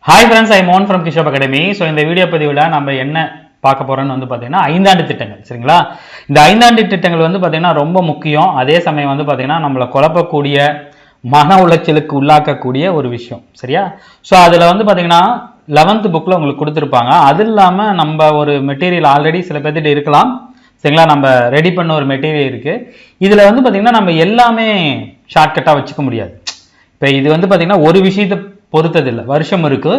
Hi friends, I மோன் from கிஷோப் academy. So இந்த வீடியோ பதிவில் நம்ம என்ன பார்க்க போறோம்னு வந்து பார்த்தீங்கன்னா ஐந்தாண்டு திட்டங்கள். சரிங்களா? இந்த ஐந்தாண்டு திட்டங்கள் வந்து பார்த்தீங்கன்னா ரொம்ப முக்கியம். அதே சமயம் வந்து பார்த்தீங்கன்னா நம்மளை குழப்பக்கூடிய மன உளைச்சலுக்கு உள்ளாக்கக்கூடிய ஒரு விஷயம். சரியா? ஸோ அதில் வந்து பார்த்தீங்கன்னா 11th புக்கில் உங்களுக்கு கொடுத்துருப்பாங்க. அது இல்லாமல் நம்ம ஒரு மெட்டீரியல் ஆல்ரெடி சில பேர்த்திட்ட இருக்கலாம். சரிங்களா? நம்ம ரெடி பண்ண ஒரு மெட்டீரியல் இருக்குது. இதில் வந்து பார்த்தீங்கன்னா நம்ம எல்லாமே ஷார்ட்கட்டாக வச்சுக்க முடியாது. இப்போ இது வந்து பார்த்தீங்கன்னா ஒரு விஷயத்தை பொறுத்தது இல்லை, வருஷம் இருக்கு,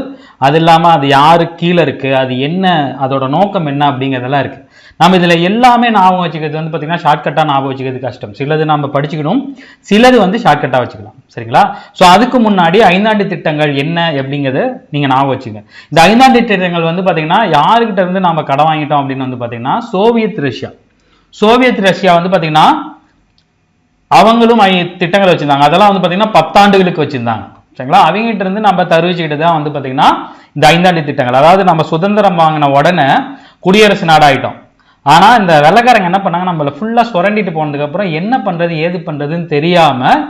அது இல்லாமல் அது யாரு கீழே இருக்கு, அது என்ன, அதோட நோக்கம் என்ன அப்படிங்கிறதெல்லாம் இருக்கு. நம்ம இதில் எல்லாமே ஞாபகம் வச்சுக்கிறது வந்து பார்த்தீங்கன்னா ஷார்ட்கட்டாக ஞாபகம் வச்சுக்கிறது கஷ்டம். சிலது நம்ம படிச்சுக்கணும், சிலது வந்து ஷார்ட்கட்டாக வச்சுக்கலாம். சரிங்களா? ஸோ அதுக்கு முன்னாடி ஐந்தாண்டு திட்டங்கள் என்ன அப்படிங்கிறத நீங்கள் ஞாபகம் வச்சுங்க. இந்த ஐந்தாண்டு திட்டங்கள் வந்து பார்த்தீங்கன்னா யாருக்கிட்ட இருந்து நம்ம கடன் வாங்கிட்டோம் அப்படின்னு வந்து பார்த்தீங்கன்னா சோவியத் ரஷ்யா வந்து பார்த்தீங்கன்னா அவங்களும் திட்டங்கள் வச்சிருந்தாங்க. அதெல்லாம் வந்து பார்த்தீங்கன்னா 10 ஆண்டுகளுக்கு வச்சிருந்தாங்க. சரிங்களா? அவங்ககிட்ட இருந்து நம்ம தருவிச்சுக்கிட்டு தான் வந்து பார்த்தீங்கன்னா இந்த ஐந்தாண்டு திட்டங்கள். அதாவது நம்ம சுதந்திரம் வாங்கின உடனே குடியரசு நாடாயிட்டோம். ஆனால் இந்த வெள்ளைக்காரங்க என்ன பண்ணாங்க, நம்மளை ஃபுல்லாக சுரண்டிட்டு போனதுக்கு அப்புறம் என்ன பண்ணுறது ஏது பண்ணுறதுன்னு தெரியாமல்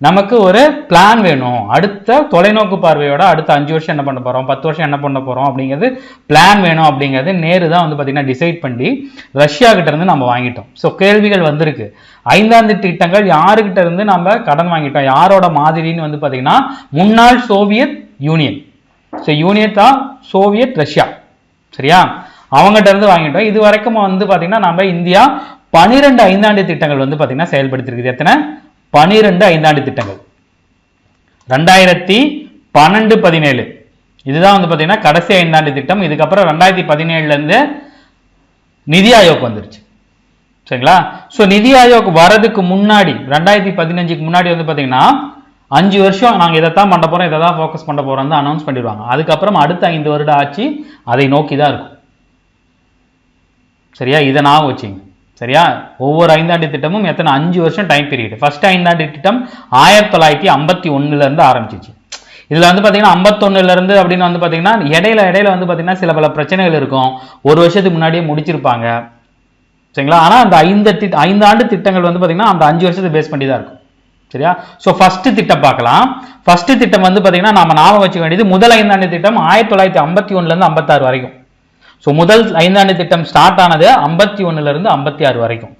நமக்கு ஒரு பிளான் வேணும். அடுத்த தொலைநோக்கு பார்வையோட அடுத்த 5 வருஷம் என்ன பண்ண போகிறோம், 10 வருஷம் என்ன பண்ண போகிறோம் அப்படிங்கிறது பிளான் வேணும். அப்படிங்கிறது நேரு தான் வந்து பார்த்தீங்கன்னா டிசைட் பண்ணி ரஷ்யா கிட்ட இருந்து நம்ம வாங்கிட்டோம். ஸோ கேள்விகள் வந்திருக்கு, ஐந்தாண்டு திட்டங்கள் யாருக்கிட்ட இருந்து நம்ம கடன் வாங்கிட்டோம், யாரோட மாதிரின்னு வந்து பார்த்தீங்கன்னா முன்னாள் சோவியத் யூனியன். ஸோ யூனியன் தான் சோவியத் ரஷ்யா. சரியா? அவங்ககிட்ட இருந்து வாங்கிட்டோம். இது வரைக்கும் வந்து பார்த்தீங்கன்னா நம்ம இந்தியா 12 ஐந்தாண்டு திட்டங்கள் வந்து பார்த்தீங்கன்னா செயல்படுத்திருக்குது. எத்தனை? 12 ஐந்தாண்டு திட்டங்கள். 2012-17 இதுதான் வந்து பார்த்தீங்கன்னா கடைசி ஐந்தாண்டு திட்டம். இதுக்கப்புறம் 2017 இருந்து நிதி ஆயோக் வந்துருச்சு. சரிங்களா? ஸோ நிதி ஆயோக் வரதுக்கு முன்னாடி 2015க்கு முன்னாடி வந்து பார்த்தீங்கன்னா 5 வருஷம் நாங்கள் இதைத்தான் பண்ண போகிறோம், இதை தான் ஃபோக்கஸ் பண்ண போகிறோம் தான் அனௌன்ஸ் பண்ணிடுவாங்க. அதுக்கப்புறம் அடுத்த 5 வருட ஆட்சி அதை நோக்கி தான் இருக்கும். சரியா? இதை நான் வச்சுங்க. சரியா? ஒவ்வொரு ஐந்தாண்டு திட்டமும் எத்தனை 5 வருஷம் டைம் பீரியட். ஃபர்ஸ்ட் ஐந்தாண்டு திட்டம் 1951 இருந்து ஆரம்பிச்சிச்சு. இதுல வந்து பாத்தீங்கன்னா 51 இருந்து அப்படின்னு வந்து பாத்தீங்கன்னா இடையில வந்து பாத்தீங்கன்னா சில பல பிரச்சனைகள் இருக்கும். ஒரு வருஷத்துக்கு முன்னாடியே முடிச்சிருப்பாங்க. சரிங்களா? ஆனா அந்த 5 ஆண்டு திட்டங்கள் வந்து பாத்தீங்கன்னா அந்த 5 வருஷத்தை பேஸ் பண்ணி தான் இருக்கும். சரியா? ஸோ ஃபர்ஸ்ட் திட்டம் பார்க்கலாம். ஃபர்ஸ்ட் திட்டம் வந்து பாத்தீங்கன்னா நம்ம ஞாபகம் வச்சுக்க வேண்டியது முதல் ஐந்தாண்டு திட்டம் 1951 இருந்து 56 வரைக்கும். ஸோ முதல் ஐந்தாண்டு திட்டம் ஸ்டார்ட் ஆனது 51 இருந்து 56 வரைக்கும்.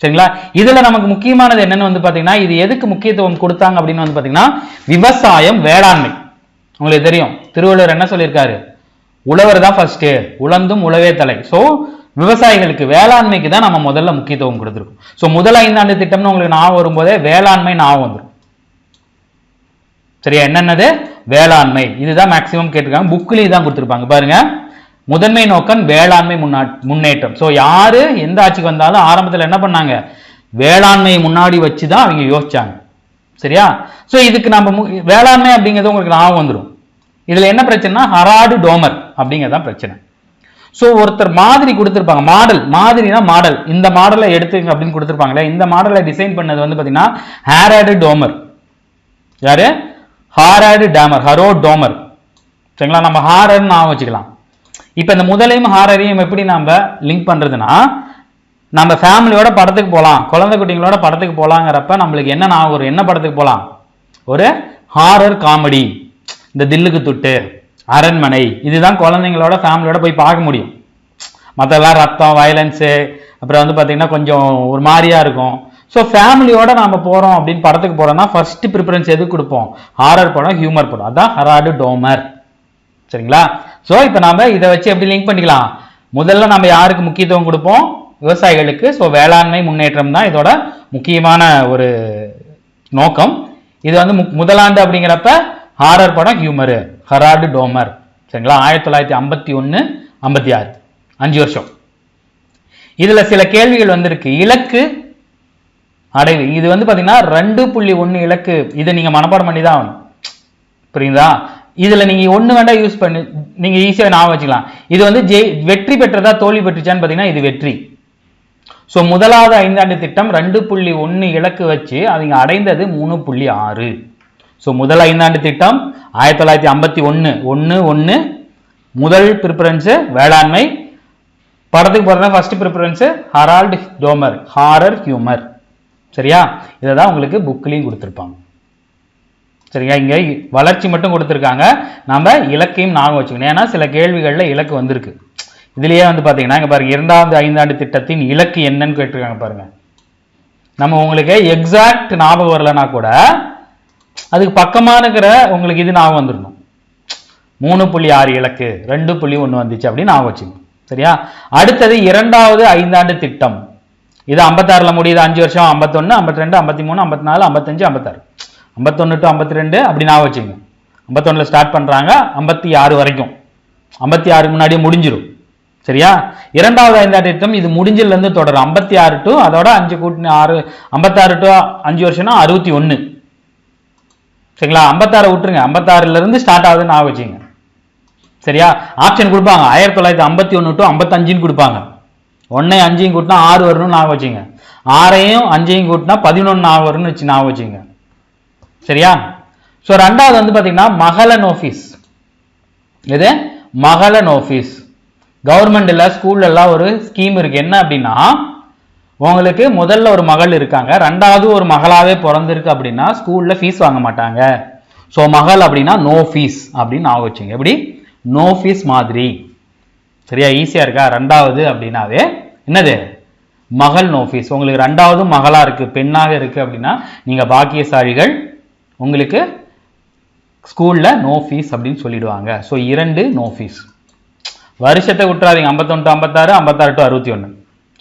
சரிங்களா? இதுல நமக்கு முக்கியமானது என்னன்னு வந்து பாத்தீங்கன்னா இது எதுக்கு முக்கியத்துவம் கொடுத்தாங்க அப்படின்னு வந்து பாத்தீங்கன்னா விவசாயம், வேளாண்மை. உங்களுக்கு தெரியும் திருவள்ளுவர் என்ன சொல்லியிருக்காரு, உழவர் தான் ஃபர்ஸ்ட், உழந்தும் உழவே தலை. ஸோ விவசாயிகளுக்கு வேளாண்மைக்கு தான் நம்ம முதல்ல முக்கியத்துவம் கொடுத்துருக்கோம். ஸோ முதல் ஐந்தாண்டு திட்டம்னு உங்களுக்கு ஞாபகம் வரும்போதே வேளாண்மை ஞாபகம் வந்துடும். சரியா? என்னென்னது? வேளாண்மை. இதுதான் மேக்சிமம் கேட்டிருக்காங்க, புக்லேயே தான் கொடுத்துருப்பாங்க பாருங்க. முதன்மை நோக்கம் வேளாண்மை முன்னேற்றம். ஸோ யாரு எந்த ஆட்சிக்கு வந்தாலும் ஆரம்பத்தில் என்ன பண்ணாங்க, வேளாண்மையை முன்னாடி வச்சுதான் அவங்க யோசிச்சாங்க. சரியா? ஸோ இதுக்கு நம்ம வேளாண்மை அப்படிங்கிறது உங்களுக்கு ஞாபகம் வந்துடும். இதுல என்ன பிரச்சனைனா ஹராடு டோமர் அப்படிங்கிறதான் பிரச்சனை. ஸோ ஒருத்தர் மாதிரி கொடுத்துருப்பாங்க, மாதிரினா மாடல், இந்த மாடலை எடுத்துங்க அப்படின்னு கொடுத்துருப்பாங்களே. இந்த மாடலை டிசைன் பண்ணது வந்து பார்த்தீங்கன்னா ஹாராடு டோமர். யாரு? ஹாராடு டோமர், ஹரோ டோமர். சரிங்களா? நம்ம ஹாரர்னு ஞாபகம் வச்சுக்கலாம். இப்போ இந்த முதலையும் ஹாரரையும் எப்படி நம்ம லிங்க் பண்றதுன்னா, நம்ம ஃபேமிலியோட படத்துக்கு போகலாம், குழந்தை குட்டிங்களோட படத்துக்கு போகலாங்கிறப்ப நம்மளுக்கு என்ன ஞாபகம், என்ன படத்துக்கு போகலாம், ஒரு ஹாரர் காமெடி, இந்த தில்லுக்கு துட்டு, அரண்மனை, இதுதான் குழந்தைங்களோட ஃபேமிலியோட போய் பார்க்க முடியும். மற்றெல்லாம் ரத்தம், வயலன்ஸு, அப்புறம் வந்து பார்த்தீங்கன்னா கொஞ்சம் ஒரு மாதிரியா இருக்கும். ஸோ ஃபேமிலியோட நம்ம போகிறோம் அப்படின்னு படத்துக்கு போகிறோம்னா ஃபர்ஸ்ட் ப்ரிஃபரன்ஸ் எது கொடுப்போம், ஹாரர் படம், ஹியூமர் படம். அதான் ஹராடு டோமர். சரிங்களா? ஸோ இப்போ நம்ம இதை வச்சு எப்படி லிங்க் பண்ணிக்கலாம், முதல்ல நம்ம யாருக்கு முக்கியத்துவம் கொடுப்போம், விவசாயிகளுக்கு. ஸோ வேளாண்மை முன்னேற்றம் தான் இதோட முக்கியமான ஒரு நோக்கம். இது வந்து முதலாண்டு அப்படிங்கிறப்ப ஹாரர் படம், ஹியூமரு, ஹராடு டோமர். சரிங்களா? 1951-56 5 வருஷம். இதுல சில கேள்விகள் வந்திருக்கு. இலக்கு அடைவு இது வந்து பாத்தீங்கன்னா 2.1 இலக்கு. இதை நீங்க மனப்பாடம் பண்ணி தான் ஆகணும். புரியுதா? இதுல நீங்க ஒண்ணு வேண்டாம் யூஸ் பண்ணி நீங்க ஈஸியா ஞாபகம் வச்சுக்கலாம். இது வந்து வெற்றி பெற்றதா தோல்வி பெற்றுச்சான்னு பாத்தீங்கன்னா இது வெற்றி. ஸோ முதலாவது ஐந்தாண்டு திட்டம் 2.1 இலக்கு வச்சு அவங்க அடைந்தது 3.6. ஸோ முதல் ஐந்தாண்டு திட்டம் 1951 முதல் ப்ரிஃபரன்ஸ் வேளாண்மை, படத்துக்கு போறதா ஃபர்ஸ்ட் ப்ரிஃபரன்ஸ் ஹரால்டு டோமர், ஹாரர் ஹியூமர். சரியா? இதை தான் உங்களுக்கு புக்லையும் கொடுத்துருப்பாங்க. சரியா? இங்க வளர்ச்சி மட்டும் கொடுத்துருக்காங்க, நம்ம இலக்கையும் ஞாபகம் வச்சுக்கணும். ஏன்னா சில கேள்விகள்ல இலக்கு வந்திருக்கு. இதுலயே வந்து பாத்தீங்கன்னா இங்க பாருங்க, 2வது ஐந்தாண்டு திட்டத்தின் இலக்கு என்னன்னு கேட்டிருக்காங்க பாருங்க. நம்ம உங்களுக்கு எக்ஸாக்ட் ஞாபகம் வரலனா கூட அதுக்கு பக்கமா இருக்கிற உங்களுக்கு இது ஞாபகம் வந்துடணும். 3.6 இலக்கு 2.1 வந்துச்சு அப்படின்னு ஞாபகம் வச்சுக்கணும். சரியா? அடுத்தது 2வது ஐந்தாண்டு திட்டம். இது 56ல முடியுது, 5 வருஷம். 51, 52, 53, 54, 55, 56. 51 to 52 அப்படி ஞாபகம் வச்சுங்க. 51ல ஸ்டார்ட் பண்றாங்க, 56 வரைக்கும். 56 முன்னாடியே முடிஞ்சிடும். சரியா? 2வது ஐந்தாண்டு திட்டம் இது முடிஞ்சில இருந்து தொடரும். 56 டு அதோட 5 கூட்டின 6, 56 டு 5 வருஷம்னா 61. சரிங்களா? 56 விட்டுருங்க, 56ல இருந்து ஸ்டார்ட் ஆகுதுன்னு ஞாபகம் வச்சுங்க. சரியா? ஆப்ஷன் கொடுப்பாங்க, 1951 டு 55 கொடுப்பாங்க. 1 5 கூட்டினா 6 வரணும்னு ஞாபகம் வச்சுங்க. 6ஐயும் 5ஐயும் கூட்டினா 11 வரும்னு வச்சு ஞாபகம் வச்சுங்க. சரியா? ஸோ 2வது வந்து பாத்தீங்கன்னா மகளன் ஆஃபீஸ். இது மகளன் ஆஃபீஸ். கவர்மெண்ட்ல ஸ்கூல்ல எல்லாம் ஒரு ஸ்கீம் இருக்கு. என்ன அப்படின்னா, உங்களுக்கு முதல்ல ஒரு மகள் இருக்காங்க, 2வது ஒரு மகளாவே பிறந்திருக்கு அப்படின்னா ஸ்கூல்ல ஃபீஸ் வாங்க மாட்டாங்க. ஸோ மகள் அப்படின்னா நோ ஃபீஸ் அப்படின்னு ஞாபகம் வச்சுங்க. எப்படி? நோ ஃபீஸ் மாதிரி. சரியா? ஈஸியா இருக்கா? 2வது அப்படின்னாவே என்னது? மகள் நோ ஃபீஸ். உங்களுக்கு 2வது மகளா இருக்கு, பெண்ணாக இருக்கு அப்படின்னா நீங்க பாக்கியசாலிகள், உங்களுக்கு ஸ்கூல்ல நோ ஃபீஸ் அப்படின்னு சொல்லிடுவாங்க. So 2 no fees. வருஷத்தை விட்டுறாதீங்க, 51 to 56, 56 to 61.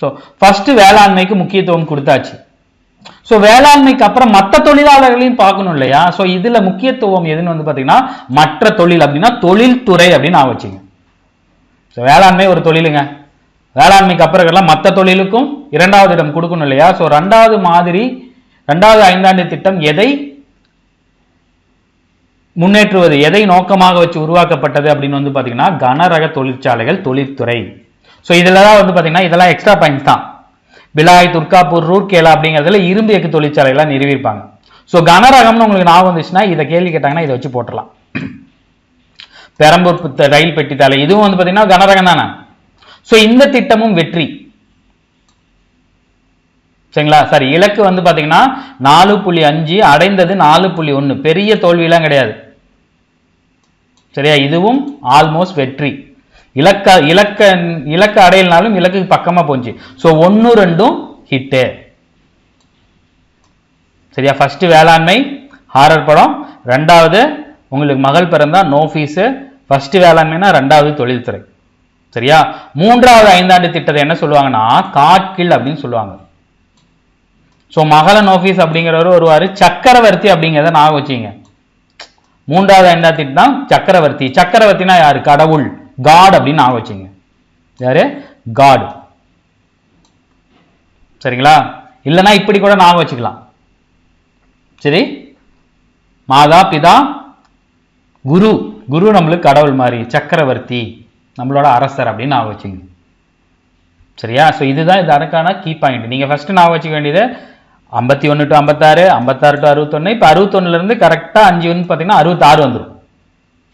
ஸோ ஃபர்ஸ்ட் வேளாண்மைக்கு முக்கியத்துவம் கொடுத்தாச்சு. ஸோ வேளாண்மைக்கு அப்புறம் மற்ற தொழிலாளர்களையும் பார்க்கணும் இல்லையா? ஸோ இதுல முக்கியத்துவம் எதுன்னு வந்து பாத்தீங்கன்னா மற்ற தொழில் அப்படின்னா தொழில்துறை அப்படின்னு நான் வச்சுங்க. ஸோ வேளாண்மை ஒரு தொழிலுங்க. வேளாண்மைக்கு அப்புறம் மற்ற தொழிலுக்கும் 2வது இடம் கொடுக்கணும் இல்லையா? ஸோ 2வது மாதிரி 2வது ஐந்தாண்டு திட்டம் எதை முன்னேற்றுவது, எதை நோக்கமாக வச்சு உருவாக்கப்பட்டது அப்படின்னு வந்து பாத்தீங்கன்னா கனரக தொழிற்சாலைகள், தொழில்துறை. ஸோ இதுலதான் வந்து பாத்தீங்கன்னா இதெல்லாம் எக்ஸ்ட்ரா பாயிண்ட்ஸ் தான். பிலாய், துர்காப்பூர், ரூர்கேலா அப்படிங்கிறதுல இரும்பு எக்கு தொழிற்சாலைகள்லாம் நிறுவியிருப்பாங்க. ஸோ கனரகம்னு உங்களுக்கு ஞாபகம் வந்துச்சுன்னா இதை கேள்வி கேட்டாங்கன்னா இதை வச்சு போட்டலாம். பெரம்பூர் ரயில் பெட்டித்தாலை, இதுவும் வந்து பாத்தீங்கன்னா கனரகம் தானே. ஸோ இந்த திட்டமும் வெற்றி. சரிங்களா? சரி, இலக்கு வந்து பாத்தீங்கன்னா 4.5, அடைந்தது 4.1. பெரிய தோல்வியெல்லாம் கிடையாது. சரியா? இதுவும் ஆல்மோஸ்ட் வெற்றி. இலக்க அடையலனாலும் இலக்கு பக்கமா போச்சு. So 1 2 hit. சரியா? ஃபர்ஸ்ட் வேளாண்மை ஹாரர் படம், 2வது உங்களுக்கு மகள் பிறந்தா நோ ஃபீஸ், ஃபர்ஸ்ட் வேளாண்மைனா 2வது தொழில்துறை. சரியா? 3வது ஐந்தாண்டு திட்டத்தை என்ன சொல்லுவாங்கன்னா காட்கில் அப்படின்னு சொல்லுவாங்க. ஸோ மகளன் ஆஃபீஸ் அப்படிங்கிறவர் வருவாரு, சக்கரவர்த்தி அப்படிங்கிறத ஞாபகம் வச்சுங்க. 3வது ஐந்தாண்டு திட்டம் சக்கரவர்த்தி. சக்கரவர்த்தினா யாரு? கடவுள், காட் அப்படின்னு ஞாபகம் வச்சுங்க. யாரு? காட். சரிங்களா? இல்லைன்னா இப்படி கூட ஞாபகம் வச்சுக்கலாம். சரி, மாதா பிதா குரு. குரு நம்மளுக்கு கடவுள் மாதிரி, சக்கரவர்த்தி நம்மளோட அரசர் அப்படின்னு ஞாபகம் வச்சுங்க. சரியா? ஸோ இதுதான் இதற்கான கீ பாயிண்ட். நீங்க ஃபர்ஸ்ட் ஞாபகம் வச்சுக்க வேண்டியது 51 to 56, 56 to 61. இப்போ 61ல இருந்து கரெக்டா 5 வந்து பாத்தீங்கன்னா 66 வந்துடும்.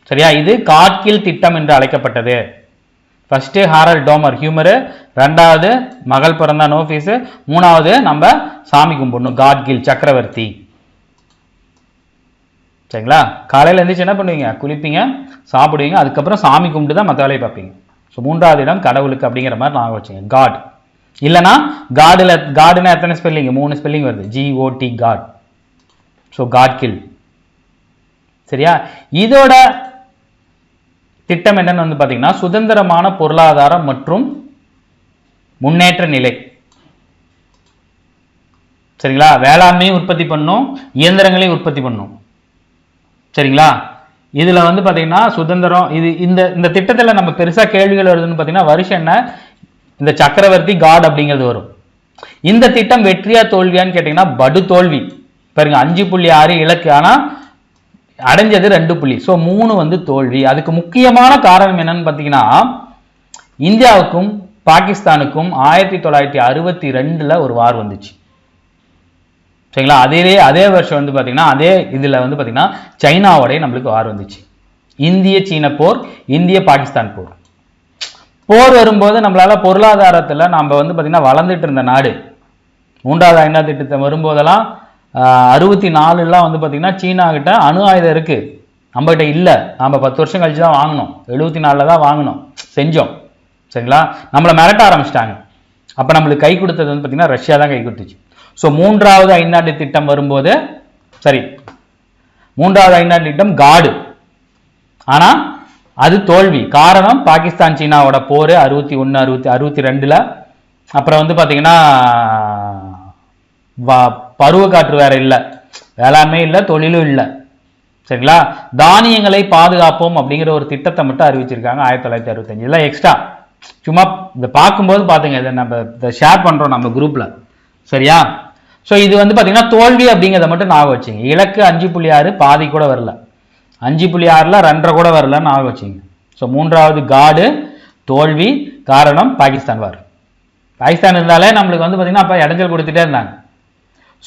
சரியா? இது காட்கில் திட்டம் என்று அழைக்கப்பட்டது. ஃபர்ஸ்ட் ஹாரர் டோமர் ஹியூமர், 2வது மகள் பிறந்தா நோ ஃபீஸ், 3வது நம்ம சாமி கும்பிடணும் காட்கில் சக்கரவர்த்தி. சரிங்களா? காலையில எழுந்திரிச்சு என்ன பண்ணுவீங்க? குளிப்பீங்க, சாப்பிடுவீங்க, அதுக்கப்புறம் சாமி கும்பிட்டு தான் மற்ற வேலையை பார்ப்பீங்க. ஸோ 3வது இடம் கடவுளுக்கு அப்படிங்கிற மாதிரி நான் வச்சுங்க. காட். இல்லைன்னா காடுனா எத்தனை ஸ்பெல்லிங்? 3 ஸ்பெல்லிங் வருது. GOT, got. ஸோ காட்கில். சரியா? இதோட திட்டம் என்னன்னு வந்து பாத்தீங்கன்னா சுதந்திரமான பொருளாதாரம் மற்றும் முன்னேற்ற நிலை. சரிங்களா? வேளாண்மையும் உற்பத்தி பண்ணும், இயந்திரங்களையும் உற்பத்தி பண்ணும். சரிங்களா? இதுல வந்து பாத்தீங்கன்னா சுதந்திரம். இது இந்த திட்டத்துல நம்ம பெருசா கேள்விகள் வருதுன்னு பாத்தீங்கன்னா வருஷம் என்ன, இந்த சக்கரவர்த்தி காட் அப்படிங்கிறது வரும். இந்த திட்டம் வெற்றியா தோல்வியான்னு கேட்டீங்கன்னா படு தோல்வி. பாருங்க, 5.6 இலக்கு, ஆனா அடைஞ்சது 2. ஸோ 3 வந்து தோல்வி. அதுக்கு முக்கியமான காரணம் என்னன்னு பாத்தீங்கன்னா இந்தியாவுக்கும் பாகிஸ்தானுக்கும் 1962ல ஒரு வார் வந்துச்சு. சரிங்களா? அதே வருஷம் வந்து பாத்தீங்கன்னா அதே இதுல வந்து பாத்தீங்கன்னா சைனாவோட நம்மளுக்கு வார் வந்துச்சு. இந்திய சீன போர், இந்திய பாகிஸ்தான் போர். போர் வரும்போது நம்மளால பொருளாதாரத்துல நம்ம வந்து பாத்தீங்கன்னா வளர்ந்துட்டு இருந்த நாடு, 3வது ஐந்தாண்டு திட்டத்தை வரும்போதெல்லாம் 64 வந்து பார்த்தீங்கன்னா சீனா கிட்ட அணு ஆயுதம் இருக்கு, நம்மகிட்ட இல்லை. நம்ம 10 வருஷம் கழிச்சு தான் வாங்கணும், 74 தான் வாங்கணும் செஞ்சோம். சரிங்களா, நம்மளை மிரட்ட ஆரம்பிச்சிட்டாங்க. அப்போ நம்மளுக்கு கை கொடுத்தது வந்து பார்த்தீங்கன்னா ரஷ்யா தான் கை கொடுத்துச்சு. ஸோ மூன்றாவது ஐந்தாண்டு திட்டம் வரும்போது, சரி, மூன்றாவது ஐந்தாண்டு திட்டம் காடு, ஆனால் அது தோல்வி. காரணம் பாகிஸ்தான் சீனாவோட போர் 61 62. அப்புறம் வந்து பார்த்தீங்கன்னா பருவ காற்று வேற இல்லை, வேளாண்மை இல்லை, தொழிலும் இல்லை. சரிங்களா, தானியங்களை பாதுகாப்போம் அப்படிங்கிற ஒரு திட்டத்தை மட்டும் அறிவிச்சிருக்காங்க 1965. இதெல்லாம் எக்ஸ்ட்ரா, சும்மா இதை பார்க்கும்போது பார்த்துங்க, இதை நம்ம இதை ஷேர் பண்ணுறோம் நம்ம குரூப்பில். சரியா, ஸோ இது வந்து பார்த்தீங்கன்னா தோல்வி அப்படிங்கிறத மட்டும் ஞாபகம் வச்சுங்க. இலக்கு 5.6, பாதி கூட வரல, 5.6ல் 2.5 கூட வரலன்னு ஞாபகம் வச்சுங்க. ஸோ மூன்றாவது காடு, தோல்வி, காரணம் பாகிஸ்தான் வார். பாகிஸ்தான் இருந்தாலே நம்மளுக்கு வந்து பார்த்தீங்கன்னா அப்போ இடைஞ்சல் கொடுத்துட்டே இருந்தாங்க.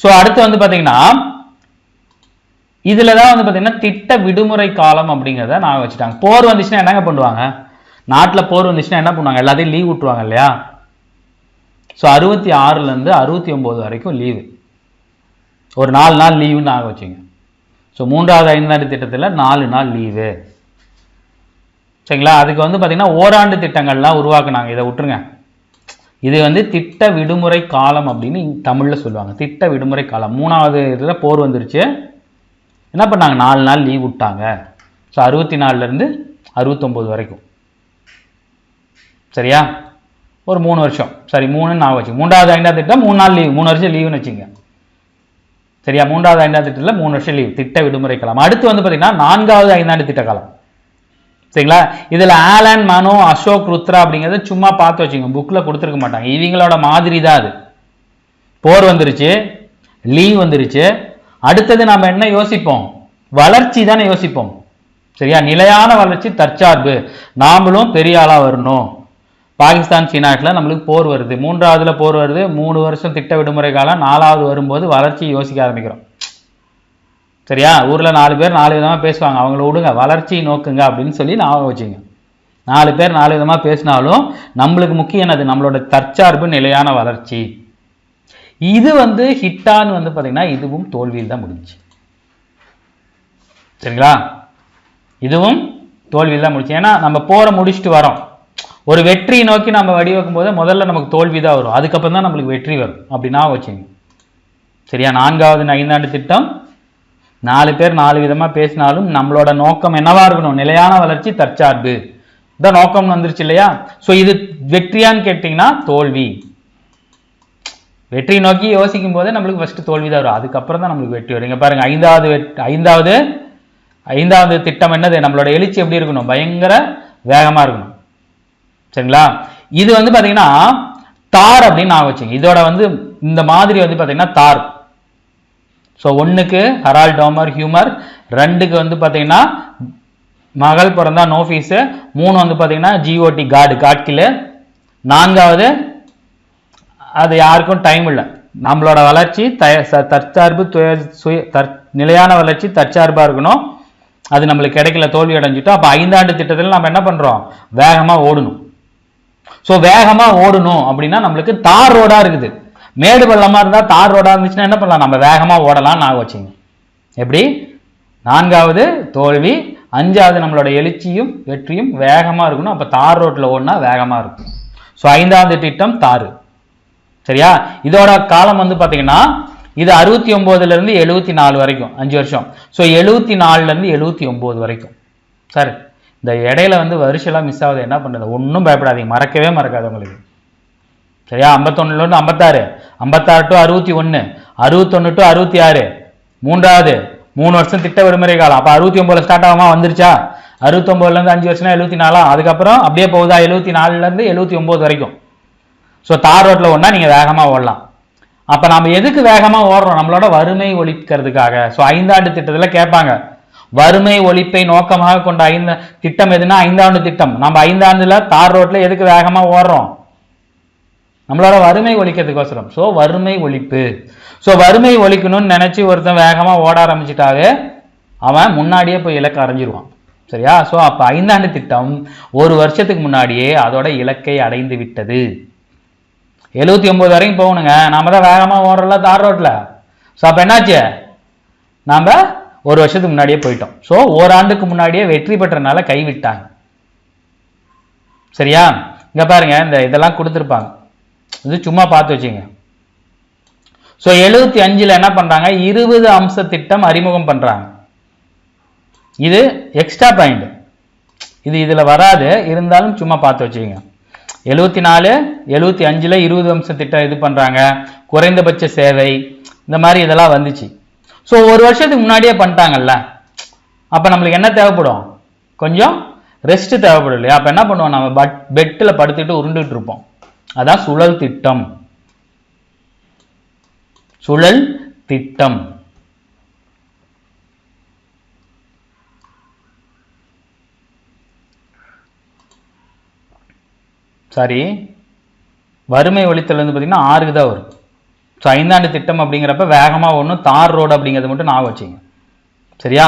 ஸோ அடுத்து வந்து பார்த்தீங்கன்னா இதில் தான் வந்து பார்த்தீங்கன்னா திட்ட விடுமுறை காலம் அப்படிங்கிறத நான் வச்சுட்டாங்க. போர் வந்துச்சுன்னா என்னங்க பண்ணுவாங்க, நாட்டில் போர் வந்துச்சுன்னா என்ன பண்ணுவாங்க, எல்லாத்தையும் லீவ் விட்டுருவாங்க இல்லையா. ஸோ 66லேருந்து 69 வரைக்கும் லீவு, ஒரு 4 நாள் லீவுன்னு ஆக வச்சுங்க. ஸோ மூன்றாவது ஐந்தாண்டு திட்டத்தில் 4 நாள் லீவு. சரிங்களா, அதுக்கு வந்து பார்த்தீங்கன்னா ஓராண்டு திட்டங்கள்லாம் உருவாக்குனாங்க. இதை விட்டுருங்க, இது வந்து திட்ட விடுமுறை காலம் அப்படின்னு தமிழில் சொல்லுவாங்க. திட்ட விடுமுறை காலம். மூணாவது இதில் போர் வந்துருச்சு, என்ன பண்ணாங்க, 4 நாள் லீவ் விட்டாங்க. ஸோ 64லேருந்து 69 வரைக்கும். சரியா, ஒரு 3 வருஷம், சரி 3ன்னு நான் வச்சு. மூன்றாவது ஐந்தாண்டு திட்டம் 3 நாள் லீவ், 3 வருஷம் லீவுன்னு வச்சுங்க. சரியா, மூன்றாவது ஐந்தாண்டு திட்டத்தில் 3 வருஷம் லீவ், திட்ட விடுமுறை காலம். அடுத்து வந்து பார்த்தீங்கன்னா 4வது ஐந்தாண்டு திட்ட காலம். சரிங்களா, இதில் ஆலன், மனோ, அசோக், ருத்ரா அப்படிங்கிறத சும்மா பார்த்து வச்சுங்க, புக்கில் கொடுத்துருக்க மாட்டாங்க. இவங்களோட மாதிரி தான் அது. போர் வந்துருச்சு, லீவ் வந்துருச்சு, அடுத்தது நாம் என்ன யோசிப்போம், வளர்ச்சி தானே யோசிப்போம். சரியா, நிலையான வளர்ச்சி, தற்சார்பு, நாமளும் பெரிய ஆளாக வரணும். பாகிஸ்தான் சீனாட்டில் நம்மளுக்கு போர் வருது, மூன்றாவதுல போர் வருது, 3 வருஷம் திட்ட விடுமுறை காலம், 4வது வரும்போது வளர்ச்சி யோசிக்க ஆரம்பிக்கிறோம். சரியா, ஊரில் 4 பேர் 4 விதமாக பேசுவாங்க, அவங்கள விடுங்க, வளர்ச்சி நோக்குங்க அப்படின்னு சொல்லி ஞாபகம் வச்சுங்க. 4 பேர் 4 விதமாக பேசினாலும் நம்மளுக்கு முக்கியம் என்னது, நம்மளோட தற்சார்பு, நிலையான வளர்ச்சி. இது வந்து ஹிட்டான்னு வந்து பார்த்தீங்கன்னா இதுவும் தோல்வியில் தான் முடிஞ்சிச்சு. சரிங்களா, இதுவும் தோல்வியில் தான் முடிச்சு. ஏன்னா நம்ம போரை முடிச்சுட்டு வரோம், ஒரு வெற்றியை நோக்கி நம்ம வடிவகுக்கும் போது முதல்ல நமக்கு தோல்வி தான் வரும், அதுக்கப்புறம் தான் நம்மளுக்கு வெற்றி வரும் அப்படின்னா வச்சுங்க. சரியா, 4வது ஐந்தாண்டு திட்டம் 4 பேர் 4 விதமாக பேசினாலும் நம்மளோட நோக்கம் என்னவா இருக்கணும், நிலையான வளர்ச்சி, தற்சார்பு. இதான் நோக்கம் வந்துருச்சு இல்லையா. ஸோ இது வெற்றியான்னு கேட்டிங்கன்னா தோல்வி. வெற்றி நோக்கி யோசிக்கும் போதே நம்மளுக்கு ஃபர்ஸ்ட் தோல்வி தான் வரும், அதுக்கப்புறம் தான் நம்மளுக்கு வெற்றி வரும். இங்க பாருங்க, ஐந்தாவது திட்டம் என்னது, நம்மளோட எழுச்சி எப்படி இருக்கணும், பயங்கர வேகமா இருக்கணும். சரிங்களா, இது வந்து பாத்தீங்கன்னா தார் அப்படின்னு நான் வச்சுங்க. இதோட வந்து இந்த மாதிரி வந்து பாத்தீங்கன்னா தார். ஸோ 1க்கு ஹரால்ட் டோமர் ஹியூமர், 2க்கு வந்து பாத்தீங்கன்னா மகள் பிறந்தா நோ ஃபீஸு, 3 வந்து பாத்தீங்கன்னா GOT காட்கில், 4வது அது யாருக்கும் டைம் இல்லை, நம்மளோட வளர்ச்சி தற்சார்பு, நிலையான வளர்ச்சி, தற்சார்பாக இருக்கணும். அது நம்மளுக்கு கிடைக்கல, தோல்வி அடைஞ்சிட்டோம். அப்போ ஐந்தாண்டு திட்டத்தில் நம்ம என்ன பண்ணுறோம், வேகமாக ஓடணும். ஸோ வேகமாக ஓடணும் அப்படின்னா நம்மளுக்கு தார் ரோடாக இருக்குது. மேடு பள்ளமாக இருந்தால் தார் ரோடாக இருந்துச்சுன்னா என்ன பண்ணலாம், நம்ம வேகமாக ஓடலாம் நான் வச்சுங்க. எப்படி, 4வது தோல்வி, 5வது நம்மளோட எழுச்சியும் வெற்றியும் வேகமாக இருக்கணும். அப்போ தார் ரோட்டில் ஓடினா வேகமாக இருக்கும். ஸோ 5வது திட்டம் தார். சரியா, இதோட காலம் வந்து பார்த்தீங்கன்னா இது 69லேருந்து 74 வரைக்கும் 5 வருஷம். ஸோ 74லேருந்து 79 வரைக்கும். சார் இந்த இடையில வந்து வருஷம்லாம் மிஸ் ஆகுது, என்ன பண்ணுறது, ஒன்றும் பயப்படாதீங்க, மறக்கவே மறக்காது உங்களுக்கு. சரியா, 51லேருந்து 56, 56 டு 61, 61 டு 66, மூன்றாவது 3 வருஷம் திட்ட விடுமுறை காலம். அப்போ 69ல் ஸ்டார்ட் ஆகாமல் வந்துருச்சா, 69லேருந்து 5 வருஷம்னா 74, அதுக்கப்புறம் அப்படியே போகுதா 74லேருந்து 79 வரைக்கும். ஸோ தார் ரோட்டில் ஓடனா நீங்கள் வேகமாக ஓடலாம். அப்போ நம்ம எதுக்கு வேகமாக ஓடுறோம், நம்மளோட வறுமை ஒழிக்கிறதுக்காக. ஸோ ஐந்தாண்டு திட்டத்தில் கேட்பாங்க, வறுமை ஒழிப்பை நோக்கமாக கொண்ட திட்டம் எதுனா ஐந்தாண்டு திட்டம். நம்ம ஐந்தாண்டுல தார் ரோட்டில் எதுக்கு வேகமாக ஓடுறோம், நம்மளோட வறுமை ஒழிக்கிறதுக்கோசரம். ஸோ வறுமை ஒழிப்பு. ஸோ வறுமை ஒழிக்கணும்னு நினச்சி ஒருத்தன் வேகமாக ஓட ஆரம்பிச்சிட்டாவே அவன் முன்னாடியே போய் இலக்கை அடைஞ்சிருவான். சரியா, ஸோ அப்போ ஐந்தாண்டு திட்டம் 1 வருஷத்துக்கு முன்னாடியே அதோட இலக்கை அடைந்து விட்டது. 79 வரைக்கும் போகணுங்க, நாம தான் வேகமாக ஓடுறல தார் ரோட்டில். ஸோ அப்போ என்னாச்சு, நாம் ஒரு வருஷத்துக்கு முன்னாடியே போயிட்டோம். ஸோ ஓராண்டுக்கு முன்னாடியே வெற்றி பெற்றனால கைவிட்டாங்க. சரியா, இங்க பாருங்க, இந்த இதெல்லாம் கொடுத்துருப்பாங்க, இது சும்மா பார்த்து வச்சுங்க. ஸோ 75ல் என்ன பண்றாங்க, 20 அம்ச திட்டம் அறிமுகம் பண்றாங்க. இது எக்ஸ்ட்ரா பாயிண்ட், இது இதுல வராது, இருந்தாலும் சும்மா பார்த்து வச்சுக்கோங்க. 74 75ல் 20 அம்ச திட்டம் இது பண்றாங்க, குறைந்தபட்ச சேவை, இந்த மாதிரி இதெல்லாம் வந்துச்சு. ஸோ ஒரு வருஷத்துக்கு முன்னாடியே பண்ணிட்டாங்கல்ல, அப்ப நம்மளுக்கு என்ன தேவைப்படும், கொஞ்சம் ரெஸ்ட் தேவைப்படும் இல்லையா. அப்ப என்ன பண்ணுவோம், நம்ம பெட்டில் படுத்துட்டு உருண்டுட்டு இருப்போம். அதான் சுழல் திட்டம். சுழல் திட்டம். சாரி, வறுமை ஒழித்தல் வந்து பார்த்தீங்கன்னா 6க்கு தான் வரும். ஸோ 5ஆண்டு திட்டம் அப்படிங்கிறப்ப வேகமாக ஒன்றும் தார் ரோடு அப்படிங்கிறது மட்டும் நான் வச்சுங்க. சரியா,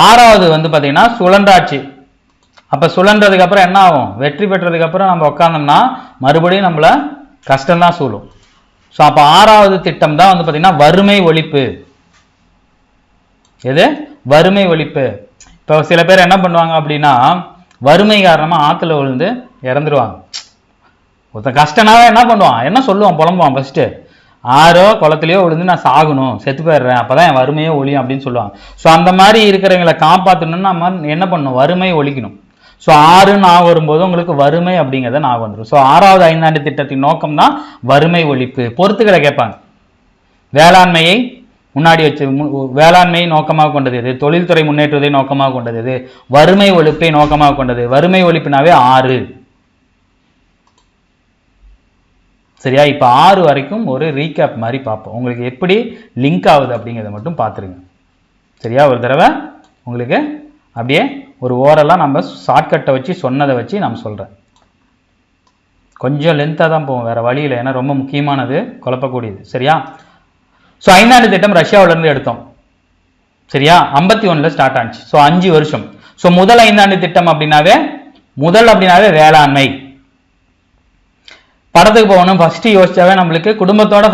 6வது வந்து பார்த்தீங்கன்னா சுழன்றாட்சி. அப்போ சுழன்றதுக்கு அப்புறம் என்ன ஆகும், வெற்றி பெற்றதுக்கு அப்புறம் நம்ம உட்காந்தோம்னா மறுபடியும் நம்மள கஷ்டம்தான் சூழும். ஸோ அப்போ 6வது திட்டம் தான் வந்து பார்த்தீங்கன்னா வறுமை ஒழிப்பு. எது, வறுமை ஒழிப்பு. இப்போ சில பேர் என்ன பண்ணுவாங்க அப்படின்னா, வறுமை காரணமாக ஆற்றுல விழுந்து இறந்துருவாங்க. ஒருத்தன் கஷ்டனாவே என்ன பண்ணுவான், என்ன சொல்லுவான், புலம்புவான் ஃபர்ஸ்ட், ஆறோ குளத்துலையோ விழுந்து நான் சாகணும், செத்து போயிடுறேன், அப்போதான் என் வறுமையே ஒழியும் அப்படின்னு சொல்லுவாங்க. ஸோ அந்த மாதிரி இருக்கிறவங்களை காப்பாற்றணும்னு நம்ம என்ன பண்ணணும், வறுமை ஒழிக்கணும். ஸோ 6ன்னு வரும்போது உங்களுக்கு வறுமை அப்படிங்கிறத நான் வந்துடும். ஸோ 6வது 5ஆண்டு திட்டத்தின் நோக்கம் தான் வறுமை ஒழிப்பு. பொறுத்துக்களை கேட்பாங்க, வேளாண்மையை முன்னாடி வச்சு, வேளாண்மையை நோக்கமாக கொண்டது எது, தொழில்துறை முன்னேற்றத்தை நோக்கமாக கொண்டது எது, வறுமை ஒழிப்பை நோக்கமாக கொண்டது. வறுமை ஒழிப்புனாவே 6. சரியா, இப்போ 6 வரைக்கும் ஒரு ரீகேப் மாதிரி பார்ப்போம், உங்களுக்கு எப்படி லிங்க் ஆகுது அப்படிங்கிறத மட்டும் பார்த்துருங்க. சரியா, ஒரு தடவை உங்களுக்கு அப்படியே ஒரு ஓரெல்லாம் நம்ம ஷார்ட்கட்டை வச்சு சொன்னதை வச்சு நம்ம சொல்கிறேன். கொஞ்சம் லென்த்தாக தான் போவோம், வேறு வழியில், ஏன்னா ரொம்ப முக்கியமானது, குழப்பக்கூடியது. சரியா, ஸோ 5ஆண்டு திட்டம் ரஷ்யாவிலேருந்து எடுத்தோம். சரியா, 51ல் ஸ்டார்ட் ஆச்சு. ஸோ 5 வருஷம். ஸோ முதல் 5ஆண்டு திட்டம் அப்படின்னாவே வேளாண்மை. படத்துக்கு போகணும் ஃபர்ஸ்ட் யோசிச்சாவே நம்மளுக்கு குடும்பத்தோட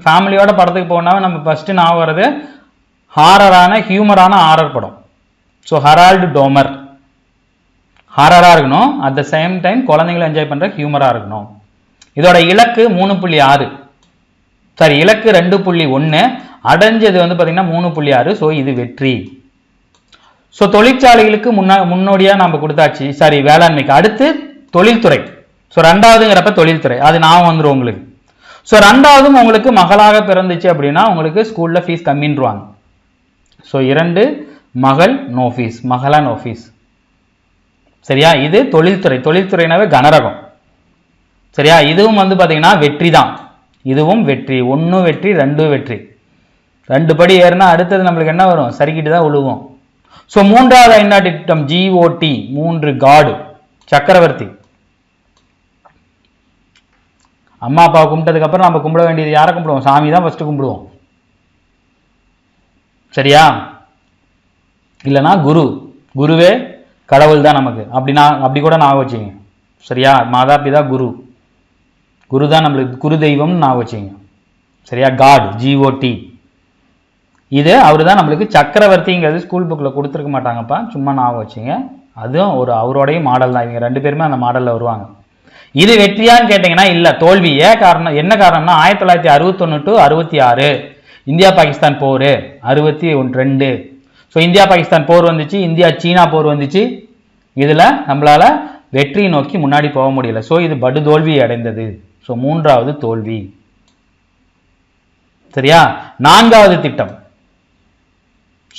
ஃபேமிலியோட படத்துக்கு போகணும்னாவே நம்ம ஃபர்ஸ்ட் நான் வர்றது ஹாரரான ஹியூமரான ஹாரர் படம். ஸோ ஹரால்டு டோமர் ஹாரராக இருக்கணும், அட் த சேம் டைம் குழந்தைங்களை என்ஜாய் பண்ணுற ஹியூமராக இருக்கணும். இதோட இலக்கு 3.6, சாரி இலக்கு 2.1, அடைஞ்சது வந்து பார்த்தீங்கன்னா 3.6. ஸோ இது வெற்றி. ஸோ தொழிற்சாலைகளுக்கு முன்னோடியாக நம்ம கொடுத்தாச்சு. சாரி, வேளாண்மைக்கு அடுத்து தொழில்துறை. ஸோ 2வதுங்கிறப்ப தொழில்துறை, அது நான் வந்துடும் உங்களுக்கு. ஸோ 2வதும் உங்களுக்கு மகளாக பிறந்துச்சு அப்படின்னா உங்களுக்கு ஸ்கூலில் ஃபீஸ் கம்மின்றுவாங்க. ஸோ 2 மகள் நோ ஃபீஸ், மகளா நோ ஃபீஸ். சரியா, இது தொழில்துறை. தொழில்துறைனாவே கனரகம். சரியா, இதுவும் வந்து பார்த்தீங்கன்னா வெற்றி தான். இதுவும் வெற்றி. 1 வெற்றி 2 வெற்றி. 2 படி ஏறினா அடுத்தது நம்மளுக்கு என்ன வரும், சரிக்கிட்டு தான் விழுவோம். ஸோ 3வது 5ஆண்டு திட்டம் GOT, 3 காடு, சக்கரவர்த்தி. அம்மா அப்பாவை கும்பிட்டதுக்கு அப்புறம் நம்ம கும்பிட வேண்டியது யாரை கும்பிடுவோம், சாமி தான் ஃபர்ஸ்ட் கும்பிடுவோம். சரியா, இல்லைனா குருவே கடவுள் தான் நமக்கு, அப்படி கூட நான் வச்சுங்க. சரியா, மாதா பிதா குரு தான் நம்மளுக்கு குரு தெய்வம்னு நான் வச்சுங்க. சரியா, காட் GOT, இது அவரு தான் நம்மளுக்கு. சக்கரவர்த்திங்கிறது ஸ்கூல் புக்கில் கொடுத்துருக்க மாட்டாங்கப்பா, சும்மா நான் வச்சுங்க. அதுவும் ஒரு அவரோடைய மாடல் தான், இவங்க 2 பேருமே அந்த மாடலில் வருவாங்க. இது வெற்றியான்னு கேட்டீங்கன்னா இல்ல, தோல்வி. என்ன காரணம்னா 1961 to 66 இந்தியா பாகிஸ்தான் போர், 62. ஸோ இந்தியா பாகிஸ்தான் போர் வந்துச்சு, இந்தியா சீனா போர் வந்துச்சு. இதுல நம்மளால வெற்றி நோக்கி முன்னாடி போக முடியல. ஸோ இது படு தோல்வி அடைந்தது. ஸோ 3வது தோல்வி. சரியா, 4வது திட்டம்